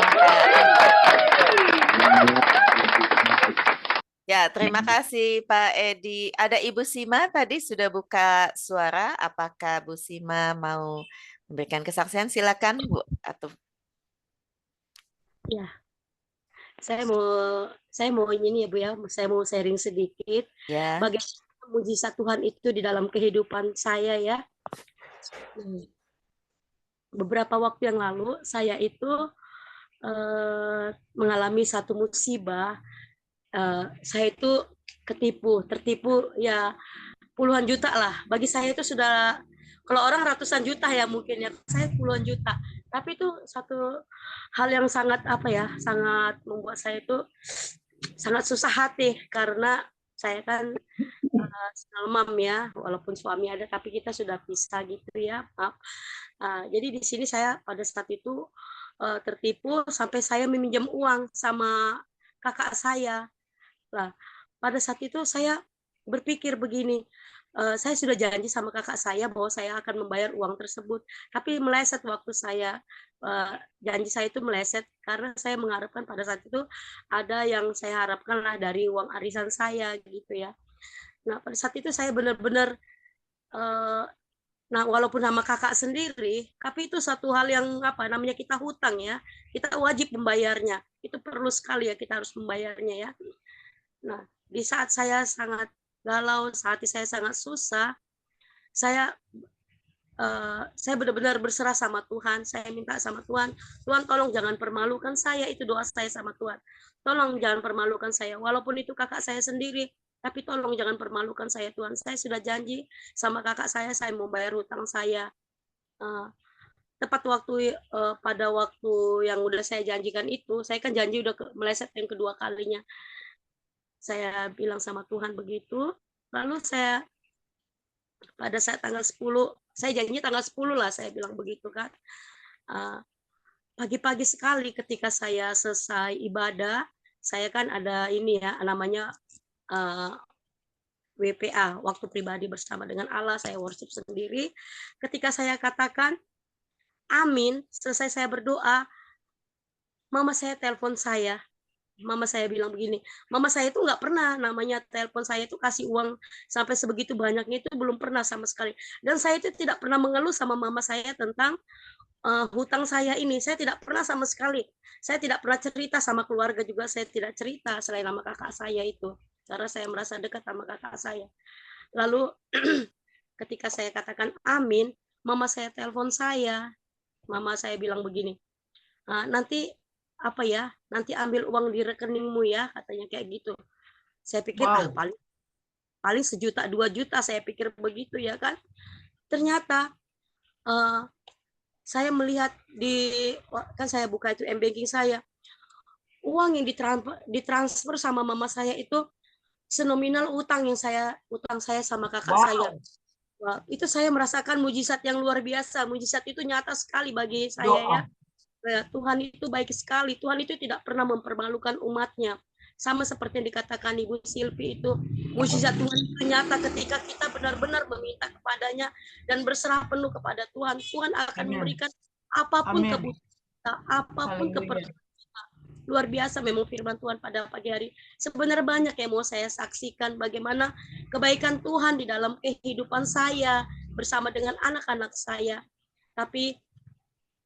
Ya, terima kasih Pak Edi. Ada Ibu Sima tadi sudah buka suara. Apakah Bu Sima mau memberikan kesaksian? Silakan Bu. Atau Ya, saya mau ini ya Bu ya, saya mau sharing sedikit ya. bagaimana mujizat Tuhan itu di dalam kehidupan saya ya. Beberapa waktu yang lalu saya itu mengalami satu musibah. Saya itu tertipu ya puluhan juta lah. Bagi saya itu sudah, kalau orang ratusan juta ya mungkin ya, saya puluhan juta. Tapi itu satu hal yang sangat sangat membuat saya itu sangat susah hati karena saya kan single mom ya, walaupun suami ada tapi kita sudah pisah gitu ya, maaf. Jadi di sini saya pada saat itu tertipu sampai saya meminjam uang sama kakak saya. Lah, pada saat itu saya berpikir begini, saya sudah janji sama kakak saya bahwa saya akan membayar uang tersebut, tapi meleset waktu saya, janji saya itu meleset karena saya mengharapkan pada saat itu ada yang saya harapkan lah dari uang arisan saya gitu ya. Nah, pada saat itu saya benar-benar, nah walaupun sama kakak sendiri, tapi itu satu hal yang namanya kita hutang ya, kita wajib membayarnya, itu perlu sekali ya kita harus membayarnya ya. Nah, di saat saya sangat galau, saat saya sangat susah, saya benar-benar berserah sama Tuhan. Saya minta sama Tuhan, Tuhan tolong jangan permalukan saya, itu doa saya sama Tuhan. Tolong jangan permalukan saya, walaupun itu kakak saya sendiri, tapi tolong jangan permalukan saya Tuhan. Saya sudah janji sama kakak saya mau bayar hutang saya. Tepat waktu pada waktu yang udah saya janjikan itu, saya kan janji udah meleset yang kedua kalinya. Saya bilang sama Tuhan begitu, lalu saya pada saat tanggal 10, saya janjinya tanggal 10 lah saya bilang begitu kan. Pagi-pagi sekali ketika saya selesai ibadah, saya kan ada ini ya namanya WPA, waktu pribadi bersama dengan Allah, saya worship sendiri. Ketika saya katakan amin, selesai saya berdoa, mama saya telepon saya. Mama saya bilang begini, mama saya itu nggak pernah namanya telepon saya itu kasih uang sampai sebegitu banyaknya, itu belum pernah sama sekali. Dan saya itu tidak pernah mengeluh sama mama saya tentang hutang saya ini. Saya tidak pernah sama sekali. Saya tidak pernah cerita sama keluarga juga, saya tidak cerita selain sama kakak saya itu. Karena saya merasa dekat sama kakak saya. Lalu ketika saya katakan amin, mama saya telepon saya. Mama saya bilang begini, nanti nanti ambil uang di rekeningmu ya, katanya kayak gitu. Saya pikir paling 1 juta 2 juta, saya pikir begitu ya kan. Ternyata saya melihat kan saya buka itu m-banking saya, uang yang ditransfer sama mama saya itu senominal utang saya sama kakak saya. Wah, itu saya merasakan mujizat yang luar biasa. Mujizat itu nyata sekali bagi saya ya. Tuhan itu baik sekali. Tuhan itu tidak pernah mempermalukan umatnya. Sama seperti yang dikatakan Ibu Silvi itu, mujizat Tuhan itu nyata ketika kita benar-benar meminta kepadanya dan berserah penuh kepada Tuhan. Tuhan akan memberikan apapun kebutuhan kita, apapun keperluan kita. Luar biasa memang firman Tuhan pada pagi hari. Sebenarnya banyak yang mau saya saksikan bagaimana kebaikan Tuhan di dalam kehidupan saya bersama dengan anak-anak saya. Tapi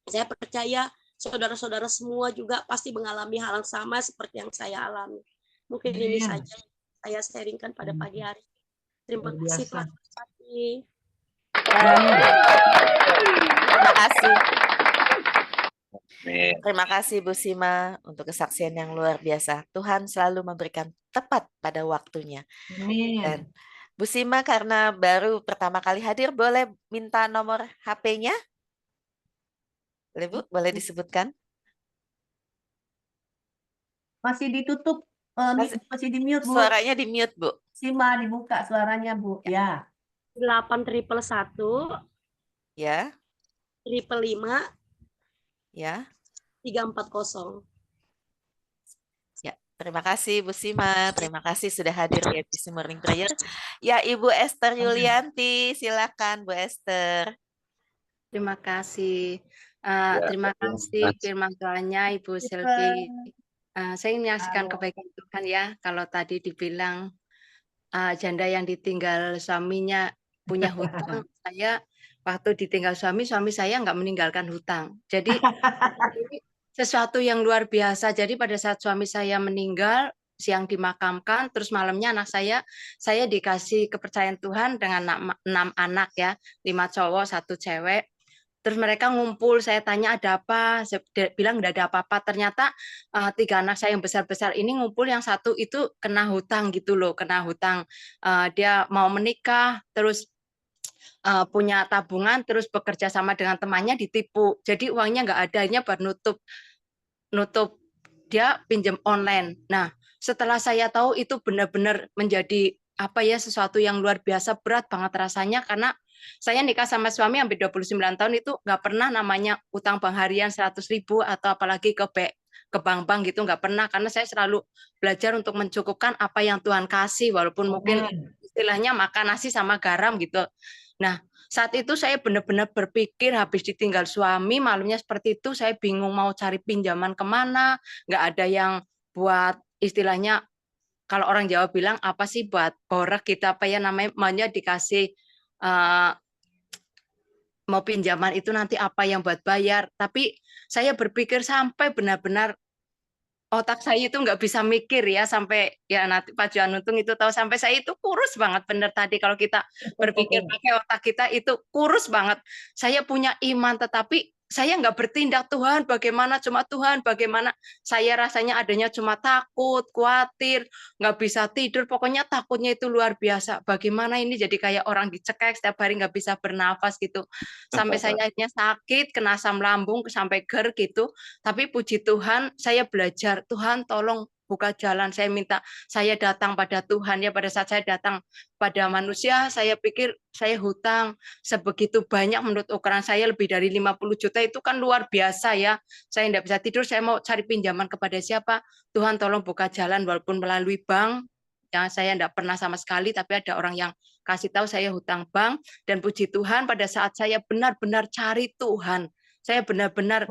saya percaya saudara-saudara semua juga pasti mengalami hal yang sama seperti yang saya alami. Mungkin ini saja yang saya sharingkan pada pagi hari. Terima kasih Tuhan. Terima kasih. Terima kasih Bu Sima untuk kesaksian yang luar biasa. Tuhan selalu memberikan tepat pada waktunya. Dan Bu Sima karena baru pertama kali hadir, boleh minta nomor HP-nya? Boleh Bu, boleh disebutkan? Masih ditutup, masih di mute, Bu. Suaranya di mute, Bu. Sima dibuka suaranya, Bu. Ya. 8111 Ya. 555 Ya. 340. Ya, terima kasih Bu Sima. Terima kasih sudah hadir di edisi Morning Prayer. Ya, Ibu Esther Yulianti, silakan Bu Esther. Terima kasih. Terima kasih firman Tuhannya Ibu Silvi. Saya menyaksikan kebaikan Tuhan ya. Kalau tadi dibilang janda yang ditinggal suaminya punya hutang, saya waktu ditinggal suami saya nggak meninggalkan hutang. Jadi ini sesuatu yang luar biasa. Jadi pada saat suami saya meninggal, siang dimakamkan, terus malamnya anak saya dikasih kepercayaan Tuhan dengan 6 anak ya, 5 cowok, 1 cewek. Terus mereka ngumpul, saya tanya ada apa, saya bilang nggak ada apa-apa. Ternyata 3 anak saya yang besar-besar ini ngumpul, yang 1 itu kena hutang gitu loh, kena hutang. Dia mau menikah, terus punya tabungan, terus bekerja sama dengan temannya ditipu. Jadi uangnya nggak adanya buat nutup dia pinjam online. Nah, setelah saya tahu itu benar-benar menjadi sesuatu yang luar biasa, berat banget rasanya, karena saya nikah sama suami hampir 29 tahun itu nggak pernah namanya utang bank harian 100.000 atau apalagi ke bank-bank gitu, nggak pernah, karena saya selalu belajar untuk mencukupkan apa yang Tuhan kasih, walaupun mungkin istilahnya makan nasi sama garam gitu. Nah, saat itu saya benar-benar berpikir habis ditinggal suami, malamnya seperti itu, saya bingung mau cari pinjaman kemana, nggak ada yang buat istilahnya, kalau orang Jawa bilang apa sih buat borek kita maunya dikasih mau pinjaman itu nanti apa yang buat bayar. Tapi saya berpikir sampai benar-benar otak saya itu nggak bisa mikir ya, sampai ya nanti Pak Johan Untung itu tahu, sampai saya itu kurus banget. Bener tadi kalau kita berpikir pakai otak kita itu kurus banget. Saya punya iman tetapi saya nggak bertindak. Tuhan bagaimana, cuma Tuhan bagaimana. Saya rasanya adanya cuma takut, khawatir, nggak bisa tidur, pokoknya takutnya itu luar biasa. Bagaimana ini jadi kayak orang dicekek setiap hari nggak bisa bernafas gitu, sampai saya akhirnya sakit, kena asam lambung sampai GERD gitu. Tapi puji Tuhan saya belajar, Tuhan tolong buka jalan. Saya datang pada Tuhan ya. Pada saat saya datang pada manusia, saya pikir saya hutang sebegitu banyak, menurut ukuran saya lebih dari 50 juta, itu kan luar biasa ya. Saya tidak bisa tidur, saya mau cari pinjaman kepada siapa. Tuhan tolong buka jalan, walaupun melalui bank yang saya tidak pernah sama sekali, tapi ada orang yang kasih tahu saya hutang bank. Dan puji Tuhan pada saat saya benar-benar cari Tuhan, saya benar-benar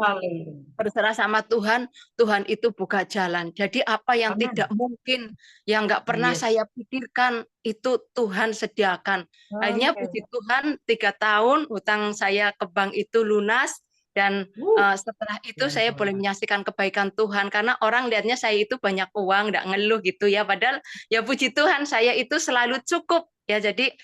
berserah sama Tuhan, Tuhan itu buka jalan. Jadi apa yang tidak mungkin, yang nggak pernah saya pikirkan, itu Tuhan sediakan. Akhirnya puji Tuhan 3 tahun hutang saya ke bank itu lunas. Dan setelah itu saya boleh menyaksikan kebaikan Tuhan, karena orang lihatnya saya itu banyak uang, nggak ngeluh gitu ya. Padahal ya puji Tuhan saya itu selalu cukup ya. Jadi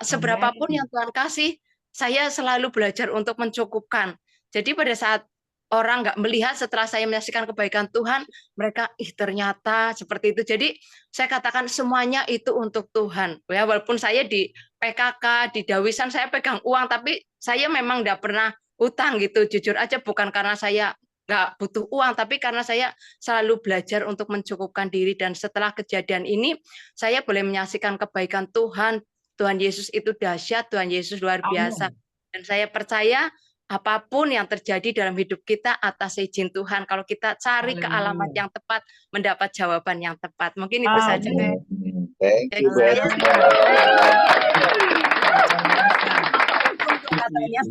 seberapapun yang Tuhan kasih, saya selalu belajar untuk mencukupkan. Jadi pada saat orang nggak melihat, setelah saya menyaksikan kebaikan Tuhan, mereka ternyata seperti itu. Jadi saya katakan semuanya itu untuk Tuhan. Ya, walaupun saya di PKK, di Dawisan saya pegang uang, tapi saya memang nggak pernah utang gitu. Jujur aja, bukan karena saya nggak butuh uang, tapi karena saya selalu belajar untuk mencukupkan diri, dan setelah kejadian ini saya boleh menyaksikan kebaikan Tuhan. Tuhan Yesus itu dahsyat, Tuhan Yesus luar biasa. Amin. Dan saya percaya apapun yang terjadi dalam hidup kita atas izin Tuhan. Kalau kita cari ke alamat Haleluya. yang tepat, mendapat jawaban yang tepat. Mungkin itu saja. Amin. Thank Dari you, Bu saya. Esther. Untuk katanya.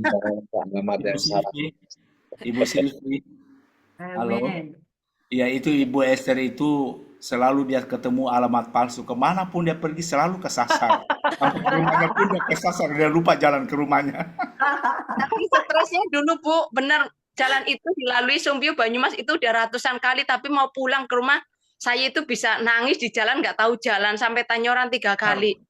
Alamat Ibu yang salah. Silvi, Ibu Silvi, halo. Amin. Ya itu Ibu Esther itu selalu dia ketemu alamat palsu. Kemanapun dia pergi selalu kesasar. Sampai ke rumahnya pun dia kesasar. Dia lupa jalan ke rumahnya. Tapi stresnya dulu, Bu, benar, jalan itu dilalui Sumbio Banyumas itu udah ratusan kali, tapi mau pulang ke rumah saya itu bisa nangis di jalan, nggak tahu jalan, sampai tanya orang 3 kali.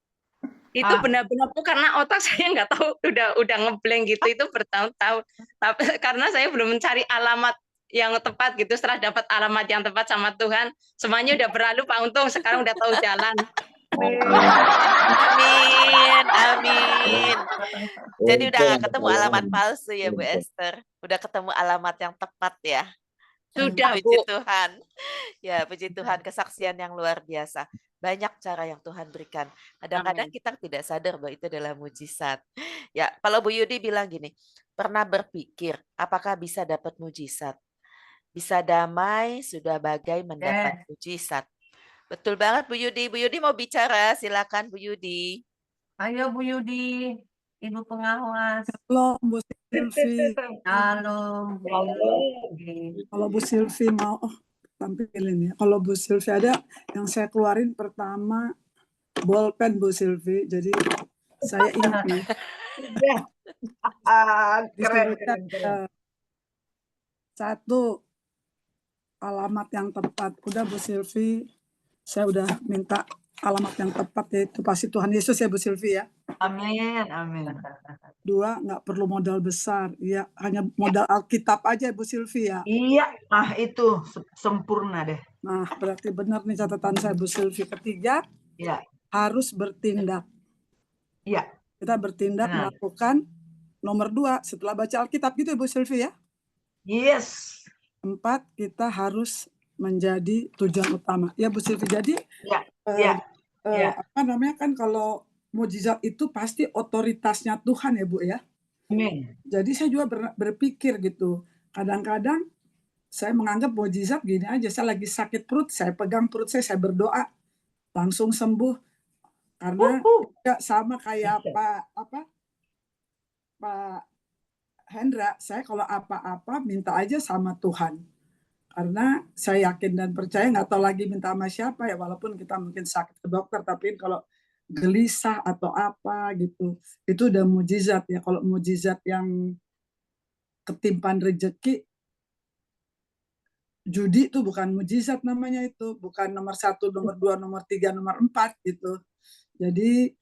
Itu benar-benar, Bu, karena otak saya nggak tahu, udah ngeblank gitu, itu bertahun-tahun. Tapi karena saya belum mencari alamat yang tepat gitu. Setelah dapat alamat yang tepat sama Tuhan, semuanya udah berlalu, Pak Untung, sekarang udah tahu jalan. Amin, amin. Jadi udah nggak Untung ketemu ada alamat jalan. palsu ya Bu Esther. Udah ketemu alamat yang tepat ya. Sudah, Puji Bu. Tuhan. Ya, puji Tuhan, kesaksian yang luar biasa. Banyak cara yang Tuhan berikan. Kadang-kadang Amin. kita tidak sadar bahwa itu adalah mujizat. Ya, kalau Bu Yudi bilang gini, pernah berpikir apakah bisa dapat mujizat? Bisa damai, sudah bagai mendapat mujizat. Betul banget Bu Yudi. Bu Yudi mau bicara, silakan Bu Yudi. Ayo Bu Yudi, Ibu pengawas. Halo Bu Silvi, Halo Bu Yudi. kalau Bu Silvi mau tampilin ya. Kalau Bu Silvi ada yang saya keluarin pertama bolpen Bu Silvi. Jadi saya ini Keren, disebutkan keren, keren. satu alamat yang tepat. Udah Bu Silvi, saya udah minta alamat yang tepat, yaitu pasti Tuhan Yesus ya Bu Silvi ya. Amin, amin. 2, nggak perlu modal besar, ya hanya modal Alkitab aja Bu Silvi ya. Iya, itu sempurna deh. Nah, berarti benar nih catatan saya Bu Silvi. 3, Iya, harus bertindak. iya. Kita bertindak Benar. melakukan nomor 2 setelah baca Alkitab gitu ya Bu Silvi ya. Yes. 4, kita harus menjadi tujuan utama. Ya Bu Silvi, jadi Iya, iya, iya. apa namanya kan kalau mujizat itu pasti otoritasnya Tuhan ya Bu ya. Amin. Jadi saya juga berpikir gitu. Kadang-kadang saya menganggap mujizat gini aja, saya lagi sakit perut, saya pegang perut saya berdoa, langsung sembuh. Karena juga sama kayak Pak Hendra, saya kalau apa-apa minta aja sama Tuhan. Karena saya yakin dan percaya, nggak tahu lagi minta sama siapa ya, walaupun kita mungkin sakit ke dokter, tapi kalau gelisah atau apa gitu, itu udah mujizat ya. Kalau mujizat yang ketimpan rezeki, judi itu bukan mujizat namanya, itu bukan nomor 1, nomor 2, nomor 3, nomor 4 gitu. Jadi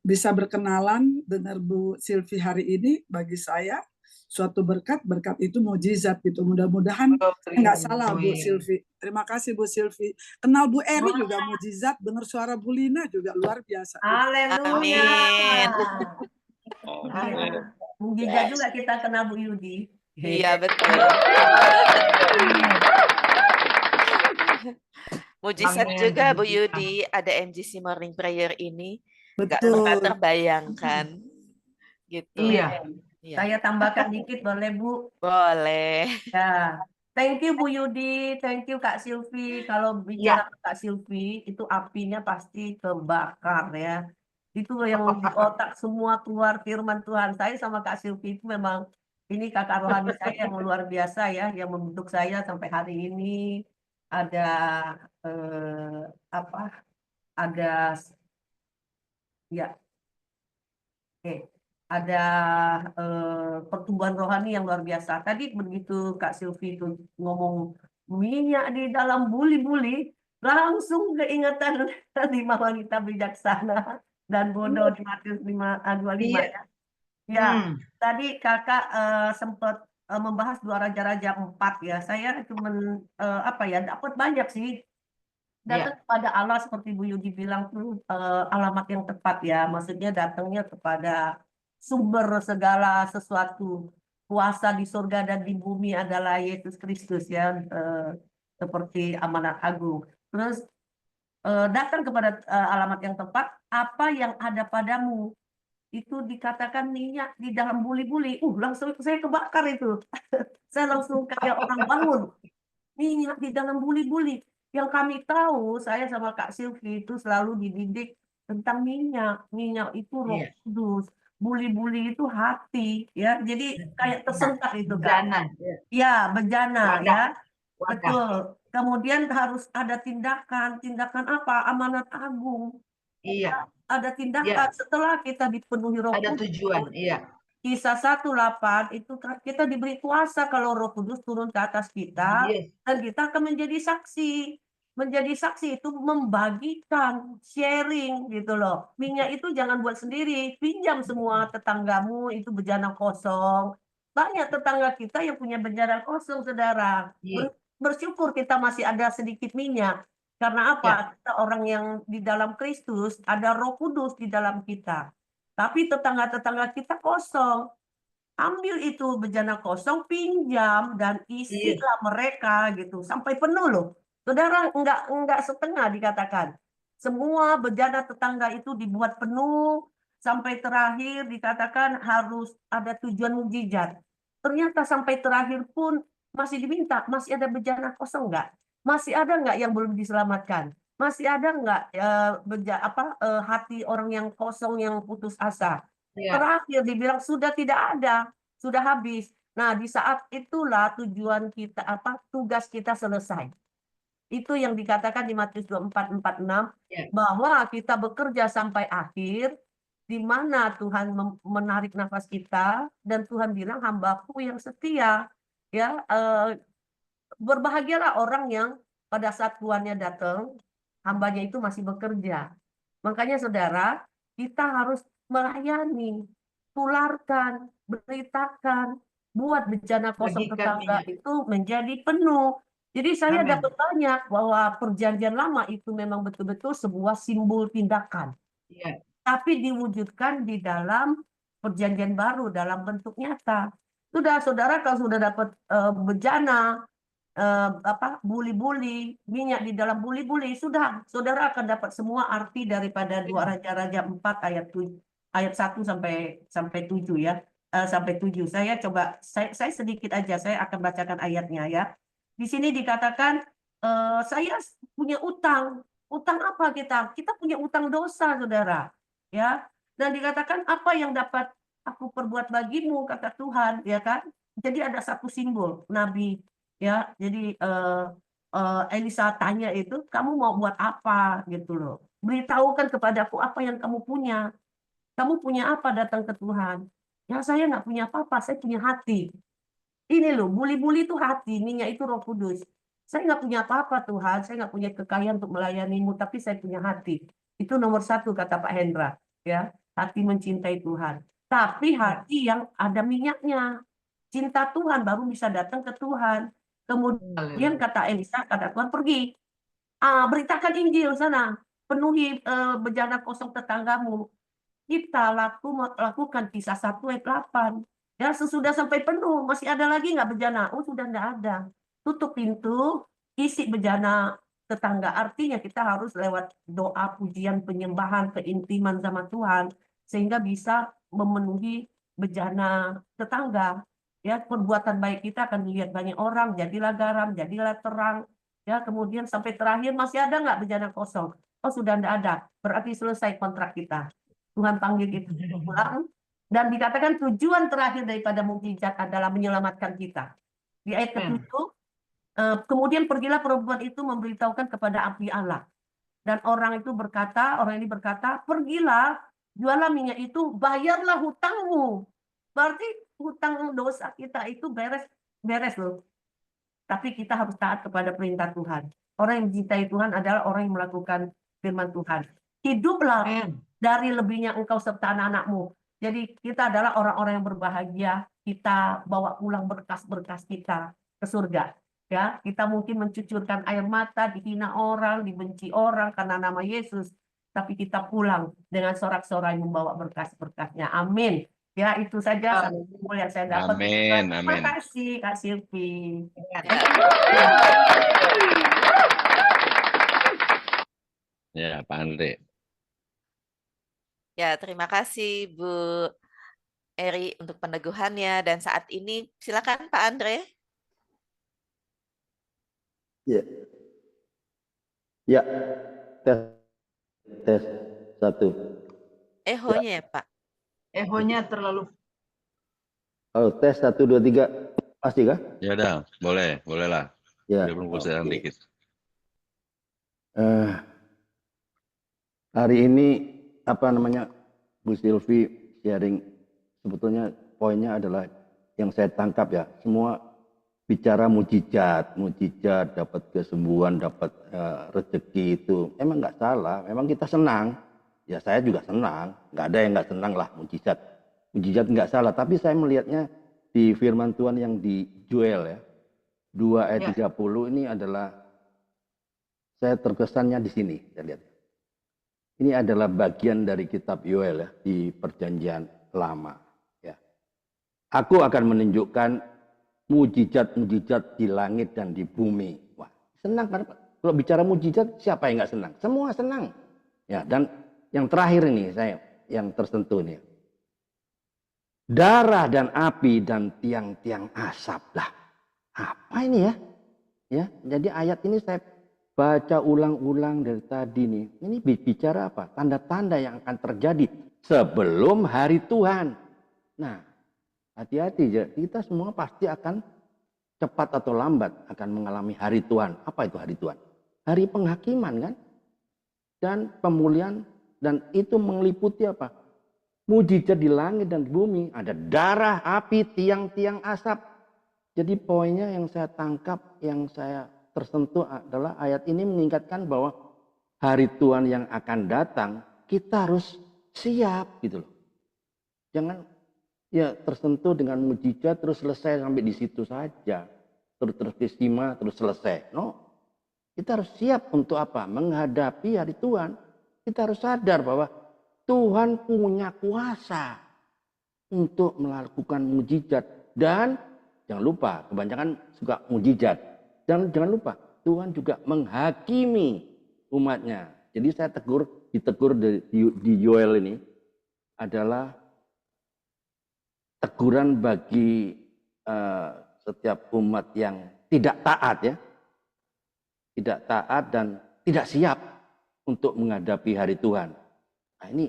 bisa berkenalan dengan Bu Silvi hari ini bagi saya suatu berkat itu mujizat gitu. Mudah-mudahan nggak salah Bu Silvi. Terima kasih Bu Silvi. Kenal Bu Eri juga mujizat, dengar suara Bu Lina juga luar biasa. Haleluya. Amin. Mujizat juga kita kenal Bu Yudi. Iya, betul. Mujizat Amin. juga Bu Yudi, ada MGC Morning Prayer ini. Nggak Betul. pernah terbayangkan. Gitu. Iya. Iya. Saya tambahkan dikit boleh Bu? Boleh. Ya. Thank you Bu Yudi, thank you Kak Silvi. Kalau bicara Kak Silvi, itu apinya pasti kebakar ya. Itu yang di otak semua keluar firman Tuhan. Saya sama Kak Silvi itu memang ini kakak rohani saya yang luar biasa ya, yang membentuk saya sampai hari ini. Ada ada pertumbuhan rohani yang luar biasa. Tadi begitu Kak Silvi itu ngomong minyak di dalam buli-buli, langsung keingatan 5 wanita bijaksana dan bodoh di Matius 5:25 ya. Ya, tadi kakak sempat membahas 2 raja-raja 4 ya. Saya cuman dapat banyak sih. Datang kepada Allah seperti Bu Yudi bilang tuh alamat yang tepat ya. Maksudnya datangnya kepada sumber segala sesuatu. kuasa di surga dan di bumi adalah Yesus Kristus ya, seperti amanat agung. Terus datang kepada alamat yang tepat, apa yang ada padamu. Itu dikatakan minyak di dalam buli-buli. Langsung saya kebakar itu. Saya langsung kayak orang bangun. Minyak di dalam buli-buli. Yang kami tahu, saya sama Kak Silvi itu selalu dididik tentang minyak. Minyak itu Roh Kudus. Buli-buli itu hati, ya. Jadi kayak tersentak itu, Kak. Bejana. Ya, bejana, Wadah. ya. Wadah. Betul. Kemudian harus ada tindakan. Tindakan apa? Amanat agung. Iya. Ada tindakan setelah kita dipenuhi Roh Ada Kudus. tujuan. Iya. Kisah 1:8 itu kita diberi kuasa kalau Roh Kudus turun ke atas kita, dan kita akan menjadi saksi. Menjadi saksi itu membagikan, sharing gitu loh. Minyak itu jangan buat sendiri, pinjam semua tetanggamu, itu bejana kosong. Banyak tetangga kita yang punya bejana kosong, saudara. Bersyukur kita masih ada sedikit minyak. Karena apa? Kita orang yang di dalam Kristus, ada Roh Kudus di dalam kita. Tapi tetangga-tetangga kita kosong. Ambil itu bejana kosong, pinjam, dan isilah mereka gitu. Sampai penuh loh. Saudara, enggak setengah dikatakan. Semua bejana tetangga itu dibuat penuh, sampai terakhir dikatakan harus ada tujuan mukjizat. Ternyata sampai terakhir pun masih diminta, masih ada bejana kosong enggak? Masih ada enggak yang belum diselamatkan? Masih ada enggak hati orang yang kosong, yang putus asa? Terakhir dibilang sudah tidak ada, sudah habis. Nah, di saat itulah tujuan kita, tugas kita selesai. Itu yang dikatakan di Matius 24:46, bahwa kita bekerja sampai akhir, di mana Tuhan menarik nafas kita, dan Tuhan bilang, hambaku yang setia. Ya, berbahagialah orang yang pada saat Tuhannya datang, hambanya itu masih bekerja. Makanya saudara, kita harus melayani, tularkan, beritakan, buat bejana kosong tetangga itu menjadi penuh. Jadi saya dapat banyak bahwa perjanjian lama itu memang betul-betul sebuah simbol tindakan. Tapi diwujudkan di dalam perjanjian baru dalam bentuk nyata. Sudah, saudara, kalau sudah dapat bejana, buli-buli, minyak di dalam buli-buli, sudah, saudara akan dapat semua arti daripada 2 Raja-Raja 4 ayat 1 sampai 7 ya. Sampai 7. Saya coba, saya sedikit aja, saya akan bacakan ayatnya ya. Di sini dikatakan, saya punya utang. Utang apa kita? Kita punya utang dosa, saudara. Ya. Dan dikatakan, apa yang dapat aku perbuat bagimu, kata Tuhan, ya kan? Jadi ada satu simbol, Nabi. Ya, jadi Elisa tanya itu, kamu mau buat apa gitu loh. Beritahukan kepadaku apa yang kamu punya. Kamu punya apa datang ke Tuhan? Ya, saya nggak punya apa-apa, saya punya hati. Ini loh, buli-buli itu hati, minyak itu Roh Kudus. Saya nggak punya apa-apa Tuhan, saya nggak punya kekayaan untuk melayanimu, tapi saya punya hati. Itu nomor 1 kata Pak Hendra. Ya, hati mencintai Tuhan. Tapi hati yang ada minyaknya. Cinta Tuhan baru bisa datang ke Tuhan. Kemudian kata Elisa, kata Tuhan, pergi. Beritakan Injil sana. Penuhi bejana kosong tetanggamu. Kita lakukan Kisah 1 ayat 8. Ya, sesudah sampai penuh, masih ada lagi nggak bejana? Oh, sudah nggak ada. Tutup pintu, isi bejana tetangga. Artinya kita harus lewat doa, pujian, penyembahan, keintiman sama Tuhan, sehingga bisa memenuhi bejana tetangga. Ya, perbuatan baik kita akan dilihat banyak orang, jadilah garam, jadilah terang. Ya, kemudian sampai terakhir masih ada nggak bejana kosong? Oh, sudah nggak ada. Berarti selesai kontrak kita. Tuhan panggil kita pulang. Dan dikatakan tujuan terakhir daripada mukjizat adalah menyelamatkan kita. Di ayat ke-7, kemudian pergilah perempuan itu memberitahukan kepada abdi Allah. Dan orang ini berkata, pergilah, jualah minyak itu, bayarlah hutangmu. Berarti hutang dosa kita itu beres loh. Tapi kita harus taat kepada perintah Tuhan. Orang yang mencintai Tuhan adalah orang yang melakukan firman Tuhan. Hiduplah dari lebihnya engkau serta anak-anakmu. Jadi kita adalah orang-orang yang berbahagia. Kita bawa pulang berkas-berkas kita ke surga. Ya, kita mungkin mencucurkan air mata, dihina orang, dibenci orang karena nama Yesus. Tapi kita pulang dengan sorak-sorai membawa berkas-berkasnya. Amin. Ya, itu saja satu poin yang saya dapat. Amin, Terima amin. kasih Kak Silvi. Ya, Pak Andre. Ya, terima kasih Bu Eri untuk peneguhannya. Dan saat ini silakan Pak Andre. Ya, ya, tes 1. Ehonya ya Pak. Ehonya terlalu. Halo, tes 1, 2, 3. Pasti kah? Ya udah, boleh lah. Ya, Udah kesusahan oke. dikit. Hari ini apa namanya Bu Silvi sharing, sebetulnya poinnya adalah yang saya tangkap ya, semua bicara mujizat dapat kesembuhan, dapat rezeki, itu emang nggak salah, memang kita senang ya, saya juga senang, nggak ada yang nggak senang lah. Mujizat nggak salah, tapi saya melihatnya di firman Tuhan yang di Joel ya 2 ayat 30 ini adalah, saya terkesannya di sini, saya lihat ini adalah bagian dari kitab Yoel ya, di perjanjian lama ya. Aku akan menunjukkan mujizat-mujizat di langit dan di bumi. Wah, senang kan? Kalau bicara mujizat, siapa yang nggak senang? Semua senang. Ya, dan yang terakhir ini saya yang tersentuh nih. Darah dan api dan tiang-tiang asap. Lah, apa ini ya? Ya, jadi ayat ini saya baca ulang-ulang dari tadi nih. Ini bicara apa? Tanda-tanda yang akan terjadi sebelum hari Tuhan. Nah, hati-hati, kita semua pasti akan cepat atau lambat akan mengalami hari Tuhan. Apa itu hari Tuhan? Hari penghakiman kan? Dan pemulihan, dan itu meliputi apa? Mujizat di langit dan di bumi. Ada darah, api, tiang-tiang asap. Jadi poinnya yang saya tangkap, yang saya tersentuh adalah ayat ini mengingatkan bahwa hari Tuhan yang akan datang, kita harus siap gitu loh. Jangan ya tersentuh dengan mujizat terus selesai sampai di situ saja. Terus peristiwa terus selesai. No. Kita harus siap untuk apa? Menghadapi hari Tuhan. Kita harus sadar bahwa Tuhan punya kuasa untuk melakukan mujizat. Dan jangan lupa, kebanyakan suka mujizat. Dan jangan lupa, Tuhan juga menghakimi umatnya. Jadi saya ditegur di Yoel ini adalah teguran bagi setiap umat yang tidak taat ya. Tidak taat dan tidak siap untuk menghadapi hari Tuhan. Nah ini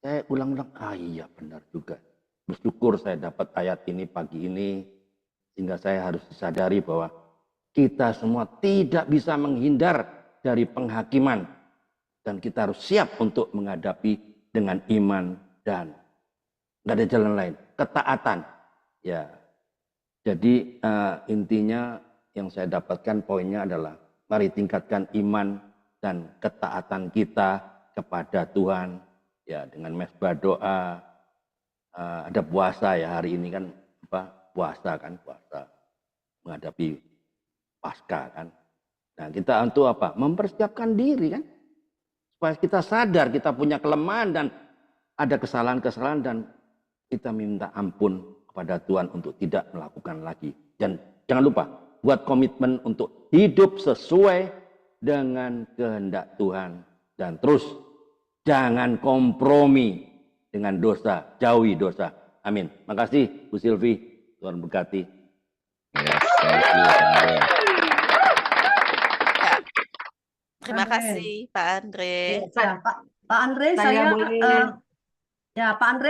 saya ulang-ulang, iya benar juga. Bersyukur saya dapat ayat ini pagi ini, sehingga saya harus disadari bahwa kita semua tidak bisa menghindar dari penghakiman. Dan kita harus siap untuk menghadapi dengan iman dan nggak ada jalan lain. Ketaatan. Ya. Jadi intinya yang saya dapatkan poinnya adalah mari tingkatkan iman dan ketaatan kita kepada Tuhan. Ya, dengan mesbah doa, ada puasa ya, hari ini kan puasa menghadapi Paskah kan. Nah, kita untuk apa? Mempersiapkan diri kan. Supaya kita sadar kita punya kelemahan dan ada kesalahan-kesalahan dan kita minta ampun kepada Tuhan untuk tidak melakukan lagi. Dan jangan lupa buat komitmen untuk hidup sesuai dengan kehendak Tuhan dan terus jangan kompromi dengan dosa, jauhi dosa. Amin. Makasih Bu Silvi, Tuhan berkati. Yes, thank you. Terima kasih Pak Andre. Ya, Pak Andre, Saya boleh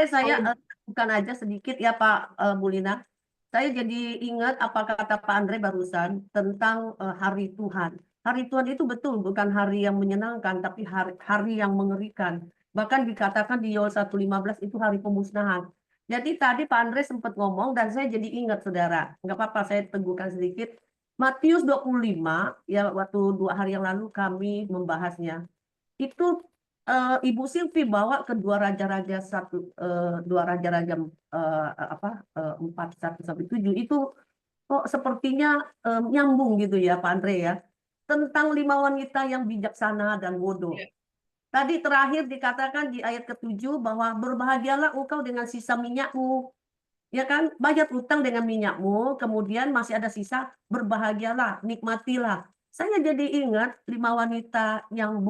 saya bukan aja sedikit ya Pak Bu Lina. Saya jadi ingat apa kata Pak Andre barusan tentang hari Tuhan. Hari Tuhan itu betul bukan hari yang menyenangkan, tapi hari yang mengerikan. Bahkan dikatakan di Yoel 1:15 itu hari pemusnahan. Jadi tadi Pak Andre sempat ngomong dan saya jadi ingat saudara. Nggak apa-apa, saya teguhkan sedikit. Matius 25, ya waktu 2 hari yang lalu kami membahasnya. Itu Ibu Silvi bawa ke 2 Raja-Raja 4, 1-7 itu kok sepertinya nyambung gitu ya Pak Andre ya. Tentang 5 wanita yang bijaksana dan bodoh. Tadi terakhir dikatakan di ayat ke-7 bahwa berbahagialah engkau dengan sisa minyakmu. Ya kan, bayar utang dengan minyakmu, kemudian masih ada sisa, berbahagialah, nikmatilah. Saya jadi ingat 5 wanita yang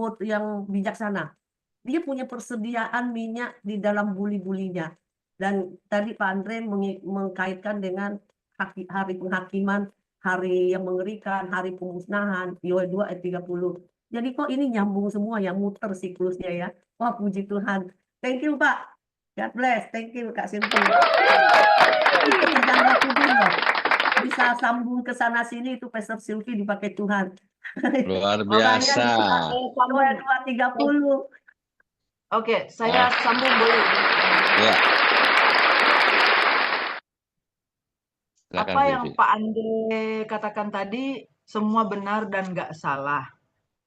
bijaksana. Dia punya persediaan minyak di dalam buli-bulinya. Dan tadi Pak Andre mengkaitkan dengan hari penghakiman, hari yang mengerikan, hari pemusnahan, Yoel 2 ayat 30. Jadi kok ini nyambung semua ya, muter siklusnya ya. Wah, puji Tuhan. Thank you Pak. God bless. Thank you Kak Silvi. Itu kerjaan aku dulu. Bisa sambung ke sana sini itu Pastor Silvi dipakai Tuhan. Luar Makanya biasa. Yoel 2:30. Oke, saya sambung boleh. Ya. Apa yang Pak Andre katakan tadi semua benar dan nggak salah.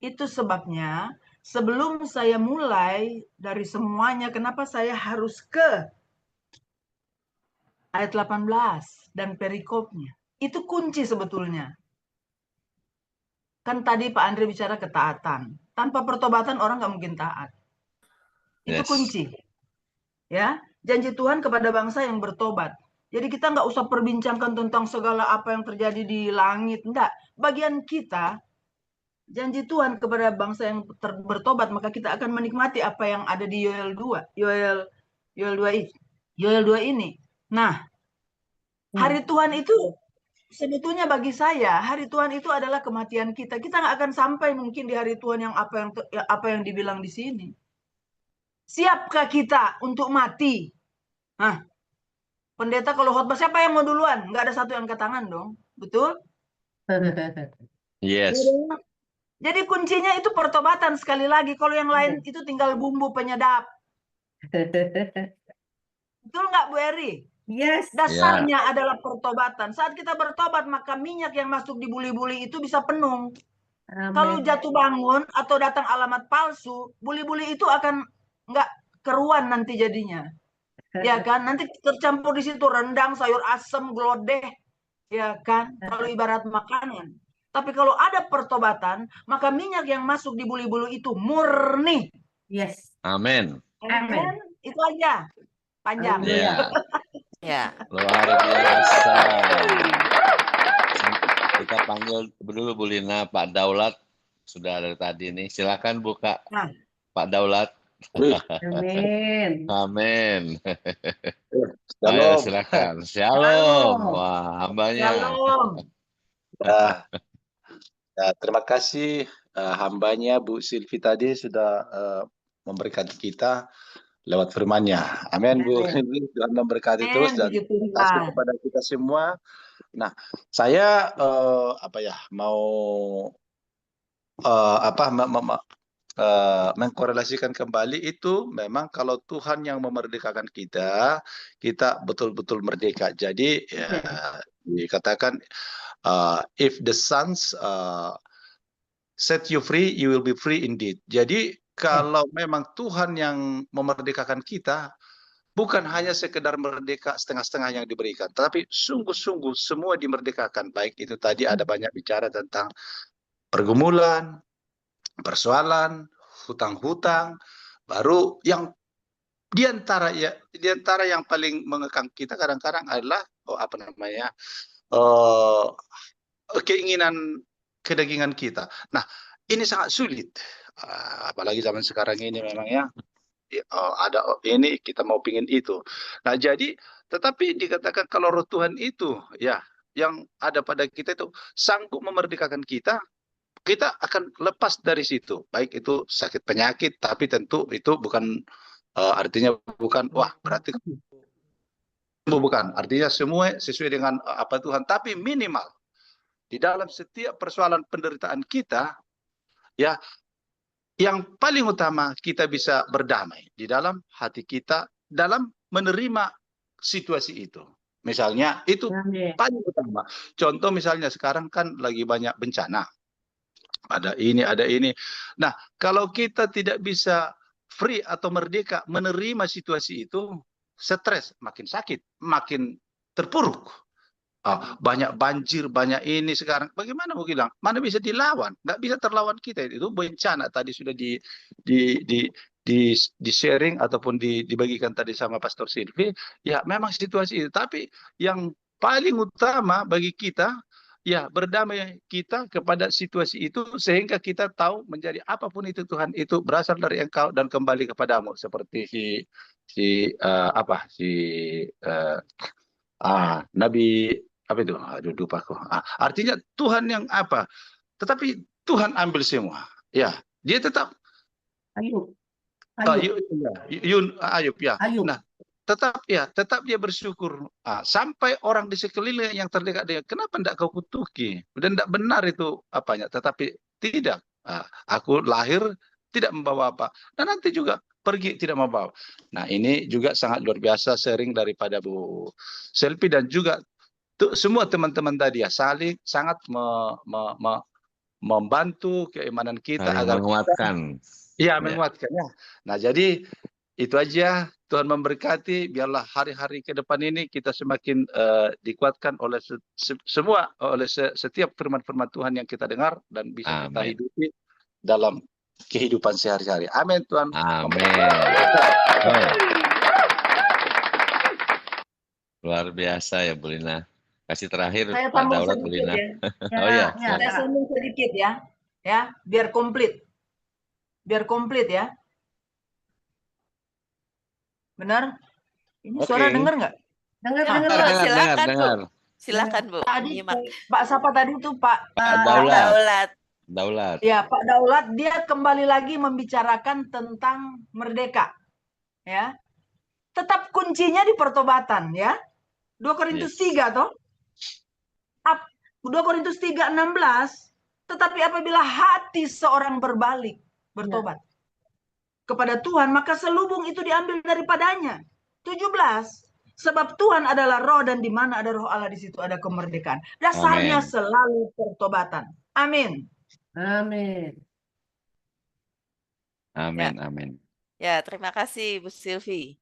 Itu sebabnya sebelum saya mulai dari semuanya, kenapa saya harus ke ayat 18 dan perikopnya. Itu kunci sebetulnya. Kan tadi Pak Andre bicara ketaatan. Tanpa pertobatan orang nggak mungkin taat. Itu kunci. Ya, janji Tuhan kepada bangsa yang bertobat. Jadi kita nggak usah perbincangkan tentang segala apa yang terjadi di langit. Enggak. Bagian kita, janji Tuhan kepada bangsa yang bertobat, maka kita akan menikmati apa yang ada di Yoel 2. Yoel 2 ini. Nah, hari Tuhan itu sebetulnya bagi saya, hari Tuhan itu adalah kematian kita. Kita nggak akan sampai mungkin di hari Tuhan yang apa yang dibilang di sini. Siapkah kita untuk mati? Hah? Pendeta kalau khotbah siapa yang mau duluan? Nggak ada satu yang angkat tangan dong. Betul? Yes. Jadi kuncinya itu pertobatan sekali lagi. Kalau yang lain itu tinggal bumbu penyedap. Betul nggak Bu Eri? Yes. Dasarnya adalah pertobatan. Saat kita bertobat, maka minyak yang masuk di buli-buli itu bisa penuh. Kalau jatuh bangun atau datang alamat palsu, buli-buli itu akan nggak keruan nanti jadinya. Ya kan? Nanti tercampur di situ rendang, sayur asem, glodeh. Ya kan? Kalau ibarat makanan. Tapi kalau ada pertobatan, maka minyak yang masuk di buli-buli itu murni. Yes. Amin. Amin. Itu aja. Panjang. Ya. Ya. Luar biasa. Kita panggil dulu Bu Lina, Pak Daulat sudah dari tadi nih. Silakan buka Pak Daulat. Amin. Amin. Shalom. Ayo silakan. Shalom. Wah, hambanya. Shalom. Ya, terima kasih hambanya Bu Silvi tadi sudah memberkati kita lewat firman-Nya. Amin Bu. Tuhan memberkati terus dan kasih kepada kita semua. Nah, saya mau mengkorelasikan kembali itu memang kalau Tuhan yang memerdekakan kita, kita betul-betul merdeka. Jadi dikatakan if the sons set you free, you will be free indeed. Jadi kalau memang Tuhan yang memerdekakan kita, bukan hanya sekedar merdeka setengah-setengah yang diberikan, tapi sungguh-sungguh semua dimerdekakan. Baik itu tadi ada banyak bicara tentang pergumulan, persoalan, hutang-hutang, baru yang diantara yang paling mengekang kita kadang-kadang adalah keinginan kedagingan kita. Nah, ini sangat sulit, apalagi zaman sekarang ini memang ya ada ini kita mau pingin itu. Nah, jadi tetapi dikatakan kalau roh Tuhan itu ya yang ada pada kita itu sanggup memerdekakan kita, kita akan lepas dari situ, baik itu sakit penyakit, tapi tentu itu bukan artinya bukan wah berarti bukan artinya semua sesuai dengan apa Tuhan, tapi minimal di dalam setiap persoalan penderitaan kita ya yang paling utama kita bisa berdamai di dalam hati kita dalam menerima situasi itu. Misalnya itu paling utama. Contoh misalnya sekarang kan lagi banyak bencana. Ada ini. Nah, kalau kita tidak bisa free atau merdeka menerima situasi itu, stres, makin sakit, makin terpuruk. banyak banjir, banyak ini sekarang. Bagaimana mau bilang? Mana bisa dilawan? Nggak bisa terlawan kita. Itu bencana tadi sudah di sharing ataupun dibagikan tadi sama Pastor Silvi. Ya memang situasi itu. Tapi yang paling utama bagi kita, ya berdamai kita kepada situasi itu sehingga kita tahu menjadi apapun itu Tuhan itu berasal dari Engkau dan kembali kepadamu seperti Nabi apa itu? Aduh lupa aku. Artinya Tuhan yang apa? Tetapi Tuhan ambil semua. Ya, dia tetap Ayub. Ayub ya. Ayub. Nah, tetap dia bersyukur sampai orang di sekeliling yang terdekat dia, kenapa tidak kau kutuki? Dan tidak benar itu apanya, tetapi tidak. Aku lahir tidak membawa apa, dan nanti juga pergi tidak membawa. Nah ini juga sangat luar biasa sharing daripada Bu Selvi dan juga semua teman-teman tadi ya, saling sangat membantu keimanan kita agar menguatkan. Iya, menguatkan ya. Nah, jadi itu aja. Tuhan memberkati. Biarlah hari-hari ke depan ini kita semakin dikuatkan oleh setiap firman-firman Tuhan yang kita dengar dan bisa kita hidupi dalam kehidupan sehari-hari. Amin, Tuhan. Amin. Luar biasa ya, Bu Lina. Kasih terakhir Saya Pak tambah Daulat, Bu sedikit Lina. ya. Oh iya. Saya sambung sedikit ya. Ya, biar komplit. Biar komplit ya. Benar? Ini suara dengar nggak? Dengar. Silakan Bu. dengar. Silakan Bu. Tadi Nyimak. Pak siapa tadi itu Pak Daulat. Daulat. Ya, Pak Daulat dia kembali lagi membicarakan tentang merdeka. Ya. Tetap kuncinya di pertobatan ya. 2 Korintus 3 toh. 2 Korintus 3:16. Tetapi apabila hati seorang berbalik, bertobat kepada Tuhan, maka selubung itu diambil daripadanya. 17. Sebab Tuhan adalah roh dan di mana ada roh Allah di situ ada kemerdekaan. Dasarnya selalu pertobatan. Amin. Amin. Amin. Ya, terima kasih Bu Silvi.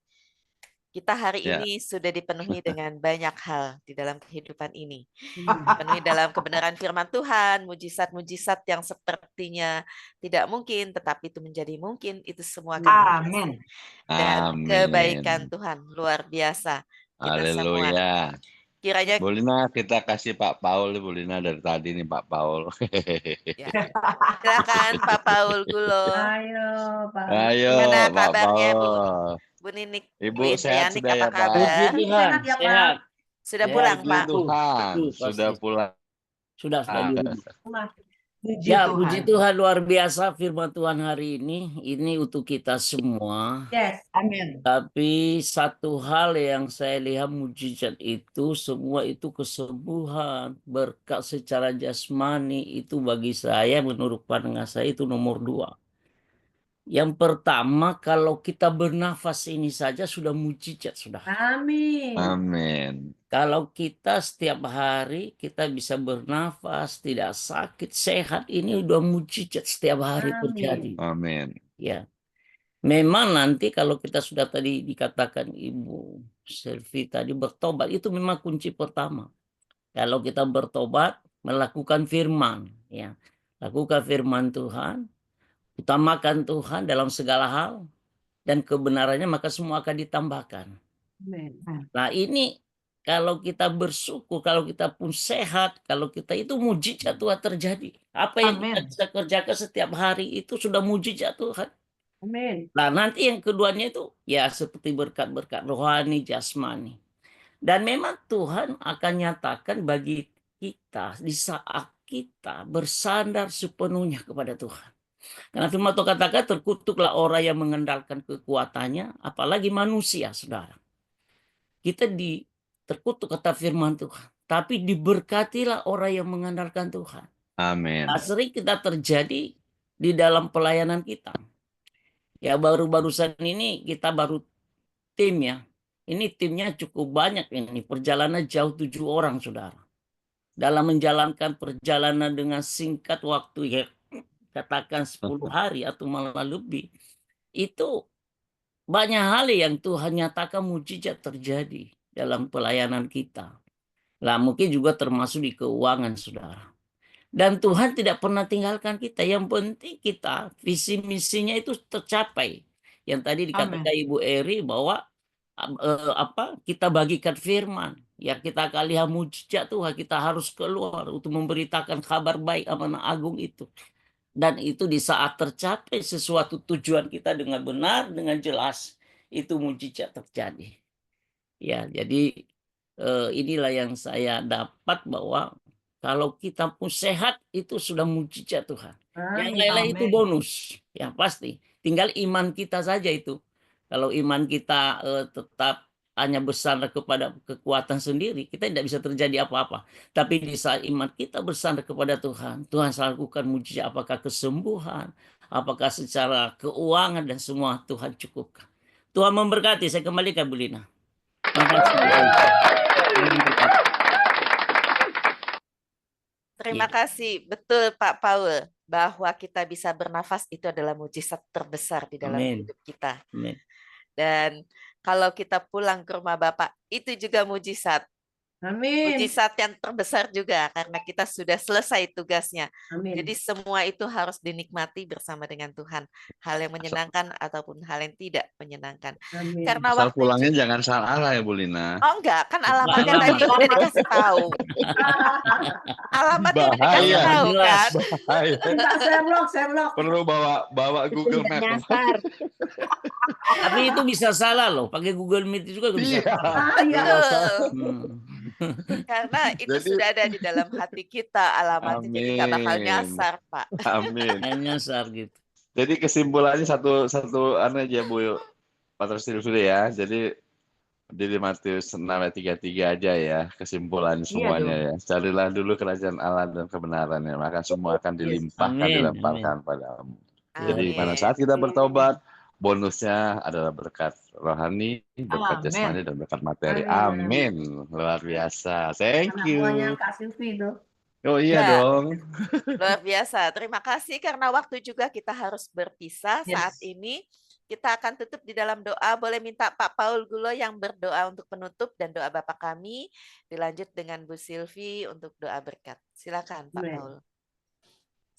Kita hari ini sudah dipenuhi dengan banyak hal di dalam kehidupan ini. Dipenuhi dalam kebenaran firman Tuhan, mujizat-mujizat yang sepertinya tidak mungkin, tetapi itu menjadi mungkin. Itu semua karena Amin. dan kebaikan Tuhan luar biasa. Kita semua. Haleluya. Kiranya Bu Lina, kita kasih Pak Paul, Bu Lina dari tadi nih Pak Paul. Silakan Pak Paul Gulo. Ayo Pak. Ayo Gimana Pak kabarnya Paul. Bu Ninik, Ibu Bu sehat Indrianik, sudah apa ya Pak? kabar? Sehat ya Pak. Sudah pulang Pak? Tuhan, sudah pulang. Sudah di rumah. Puji Ya, Tuhan. puji Tuhan, luar biasa firman Tuhan hari ini untuk kita semua. Yes. Amin. Tapi satu hal yang saya lihat mujizat itu semua itu kesembuhan, berkat secara jasmani itu bagi saya menurut pandangan saya itu nomor 2. Yang pertama, kalau kita bernafas ini saja sudah mujizat sudah. Amin. Amin. Kalau kita setiap hari kita bisa bernafas, tidak sakit, sehat, ini udah mujizat setiap hari terjadi. Amin. Ya. Memang nanti kalau kita sudah tadi dikatakan Ibu Selvi tadi bertobat, itu memang kunci pertama. Kalau kita bertobat, melakukan firman, ya. Lakukan firman Tuhan, utamakan Tuhan dalam segala hal, dan kebenarannya maka semua akan ditambahkan. Amin. Nah ini kalau kita bersyukur, kalau kita pun sehat, kalau kita itu mujizat Tuhan terjadi. Apa yang kita bisa kerjakan setiap hari itu sudah mujizat Tuhan. Amin. Nah nanti yang keduanya itu ya seperti berkat-berkat rohani, jasmani. Dan memang Tuhan akan nyatakan bagi kita di saat kita bersandar sepenuhnya kepada Tuhan. Karena firman Tuhan katakan terkutuklah orang yang mengandalkan kekuatannya, apalagi manusia, saudara. Kita terkutuk kata firman Tuhan, tapi diberkatilah orang yang mengandalkan Tuhan. Amin. Nah, sering kita terjadi di dalam pelayanan kita. Ya baru-barusan ini kita baru tim ya. Ini timnya cukup banyak ini. Perjalanan jauh 7 orang, saudara. Dalam menjalankan perjalanan dengan singkat waktu ya, katakan 10 hari atau malah lebih. Itu banyak hal yang Tuhan nyatakan mujizat terjadi dalam pelayanan kita. Lah mungkin juga termasuk di keuangan, saudara. Dan Tuhan tidak pernah tinggalkan kita. Yang penting kita visi misinya itu tercapai. Yang tadi dikatakan Ibu Eri bahwa kita bagikan firman. Ya kita akan lihat mujizat Tuhan. Kita harus keluar untuk memberitakan kabar baik amanah agung itu. Dan itu di saat tercapai sesuatu tujuan kita dengan benar, dengan jelas, itu mujizat terjadi. Ya, jadi inilah yang saya dapat bahwa kalau kita pun sehat itu sudah mujizat Tuhan. Yang lain-lain itu bonus, yang pasti. Tinggal iman kita saja itu. Kalau iman kita tetap hanya bersandar kepada kekuatan sendiri, kita tidak bisa terjadi apa-apa. Tapi di saat iman kita bersandar kepada Tuhan, Tuhan selalu lakukan mujizat, apakah kesembuhan, apakah secara keuangan, dan semua Tuhan cukupkan. Tuhan memberkati. Saya kembalikan Bu Lina. Terima kasih. Terima kasih. Betul Pak Paul, bahwa kita bisa bernafas itu adalah mujizat terbesar di dalam hidup kita. Amin. Dan kalau kita pulang ke rumah Bapak, itu juga mujizat. Amin. Mujizat yang terbesar juga karena kita sudah selesai tugasnya. Amin. Jadi semua itu harus dinikmati bersama dengan Tuhan. Hal yang menyenangkan ataupun hal yang tidak menyenangkan. Amin. Karena Asal waktu pulangnya jangan salah ya Bu Lina. Oh enggak, kan alamatnya tadi udah dikasih tahu. Alamatnya udah dikasih Bahaya. tahu kan. Bahaya. Saya blok. Perlu bawa Google Map. Nyasar. Tapi itu bisa salah loh, pakai Google Meet juga bisa. Karena itu Jadi- sudah ada di dalam hati kita alamatnya, jadi nggak bakal Amin. nyasar Pak. Amin. Nyasar gitu. Jadi kesimpulannya satu aja Bu Pastor Silvi ya. Jadi di Matius 6 ayat 33 aja ya kesimpulan semuanya ya. Carilah dulu kerajaan Allah dan kebenarannya, maka semua akan dilimpahkan, Amin. dilemparkan padamu. Jadi pada Amin. saat kita bertobat, bonusnya adalah berkat rohani, berkat Amin. jasmani, dan berkat materi. Amin. Amin. Luar biasa. Thank Anak you. buahnya Kak Silvi tuh. Oh iya Ya. dong. Luar biasa. Terima kasih karena waktu juga kita harus berpisah saat ini. Kita akan tutup di dalam doa. Boleh minta Pak Paul Gulo yang berdoa untuk penutup dan doa Bapak kami. Dilanjut dengan Bu Silvi untuk doa berkat. Silakan Pak Amin. Paul.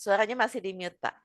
Suaranya masih di mute Pak.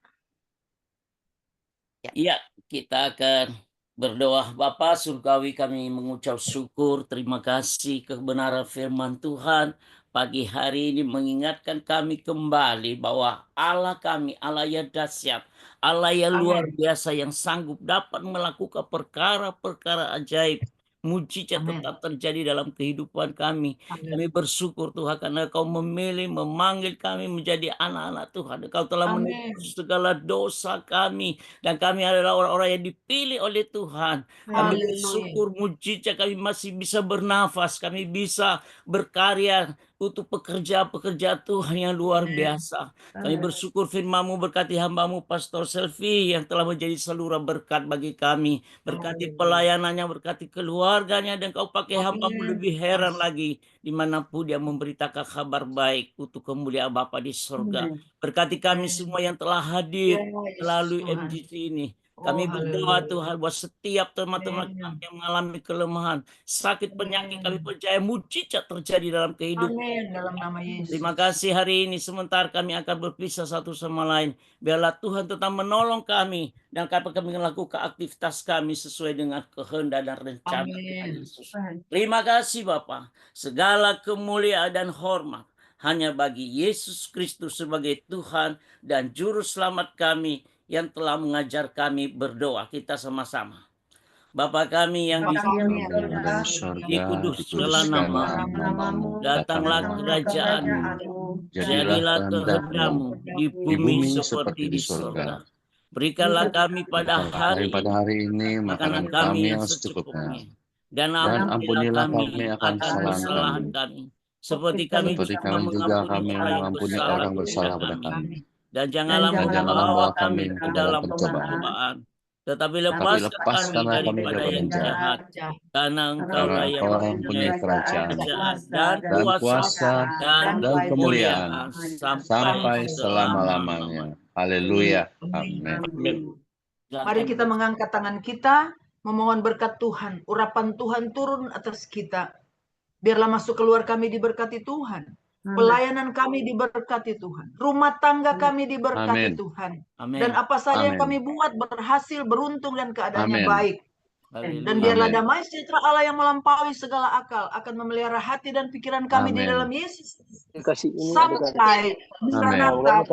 Iya, kita akan berdoa. Bapa surgawi, kami mengucap syukur, terima kasih kebenaran firman Tuhan. Pagi hari ini mengingatkan kami kembali bahwa Allah kami, Allah yang dahsyat, Allah yang luar biasa, yang sanggup dapat melakukan perkara-perkara ajaib. Mujizat tetap terjadi dalam kehidupan kami. Kami bersyukur Tuhan karena Kau memilih, memanggil kami menjadi anak-anak Tuhan. Kau telah menebus segala dosa kami. Dan kami adalah orang-orang yang dipilih oleh Tuhan. Kami bersyukur mujizat kami masih bisa bernafas. Kami bisa berkarya untuk pekerjaan-pekerjaan Tuhan yang luar biasa. Kami bersyukur firman-Mu berkati hamba-Mu Pastor Silvi yang telah menjadi saluran berkat bagi kami. Berkati pelayanannya, berkati keluarganya, dan Kau pakai hamba-Mu lebih heran lagi dimanapun dia memberitakan kabar baik untuk kemuliaan Bapa di surga. Berkati kami semua yang telah hadir melalui MGC ini. Kami berdoa Tuhan buat setiap teman-teman kami yang mengalami kelemahan, sakit, penyakit, kami percaya mujizat terjadi dalam kehidupan. Amin dalam nama Yesus. Terima kasih hari ini sementara kami akan berpisah satu sama lain. Biarlah Tuhan tetap menolong kami dan kami melakukan aktivitas kami sesuai dengan kehendak dan rencana Tuhan Yesus. Terima kasih Bapa. Segala kemuliaan dan hormat hanya bagi Yesus Kristus sebagai Tuhan dan Juru Selamat kami yang telah mengajar kami berdoa. Kita sama-sama. Bapa kami yang di surga, dikuduskanlah nama-Mu, datanglah kerajaan-Mu, jadilah kehendak-Mu di bumi seperti di surga. Berikanlah kami pada hari ini makanan kami yang secukupnya, dan ampunilah kami akan kesalahan kami, seperti kami juga mengampuni orang bersalah pada kami. Dan janganlah membawa kami ke dalam pencobaan, tetapi lepaskanlah kami daripada yang jahat, karena Engkaulah yang mempunyai kerajaan dan kuasa dan kemuliaan sampai selama-lamanya. Haleluya. Amin. Mari kita mengangkat tangan kita, memohon berkat Tuhan, urapan Tuhan turun atas kita. Biarlah masuk keluar kami diberkati Tuhan. Pelayanan kami diberkati Tuhan. Rumah tangga kami diberkati Amin. Tuhan. Amin. Dan apa saja yang Amin. kami buat berhasil, beruntung, dan keadaannya Amin. baik. Dan biarlah Amin. damai sejahtera Allah yang melampaui segala akal akan memelihara hati dan pikiran kami di Amin. dalam Yesus Kasih ini sampai Amin. maranatha.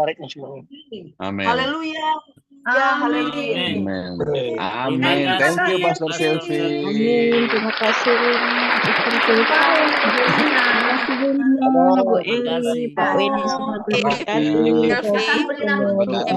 Amin. Haleluya. Ya, haleluya. Amin. Terima Amin. kasih, Thank you, Pastor Pastor Sylvie. Amin. Terima kasih. Terima kasih Bu Terima Eli, kasih. Pak Weni, semua terima kasih. Sylvie. Terima kasih.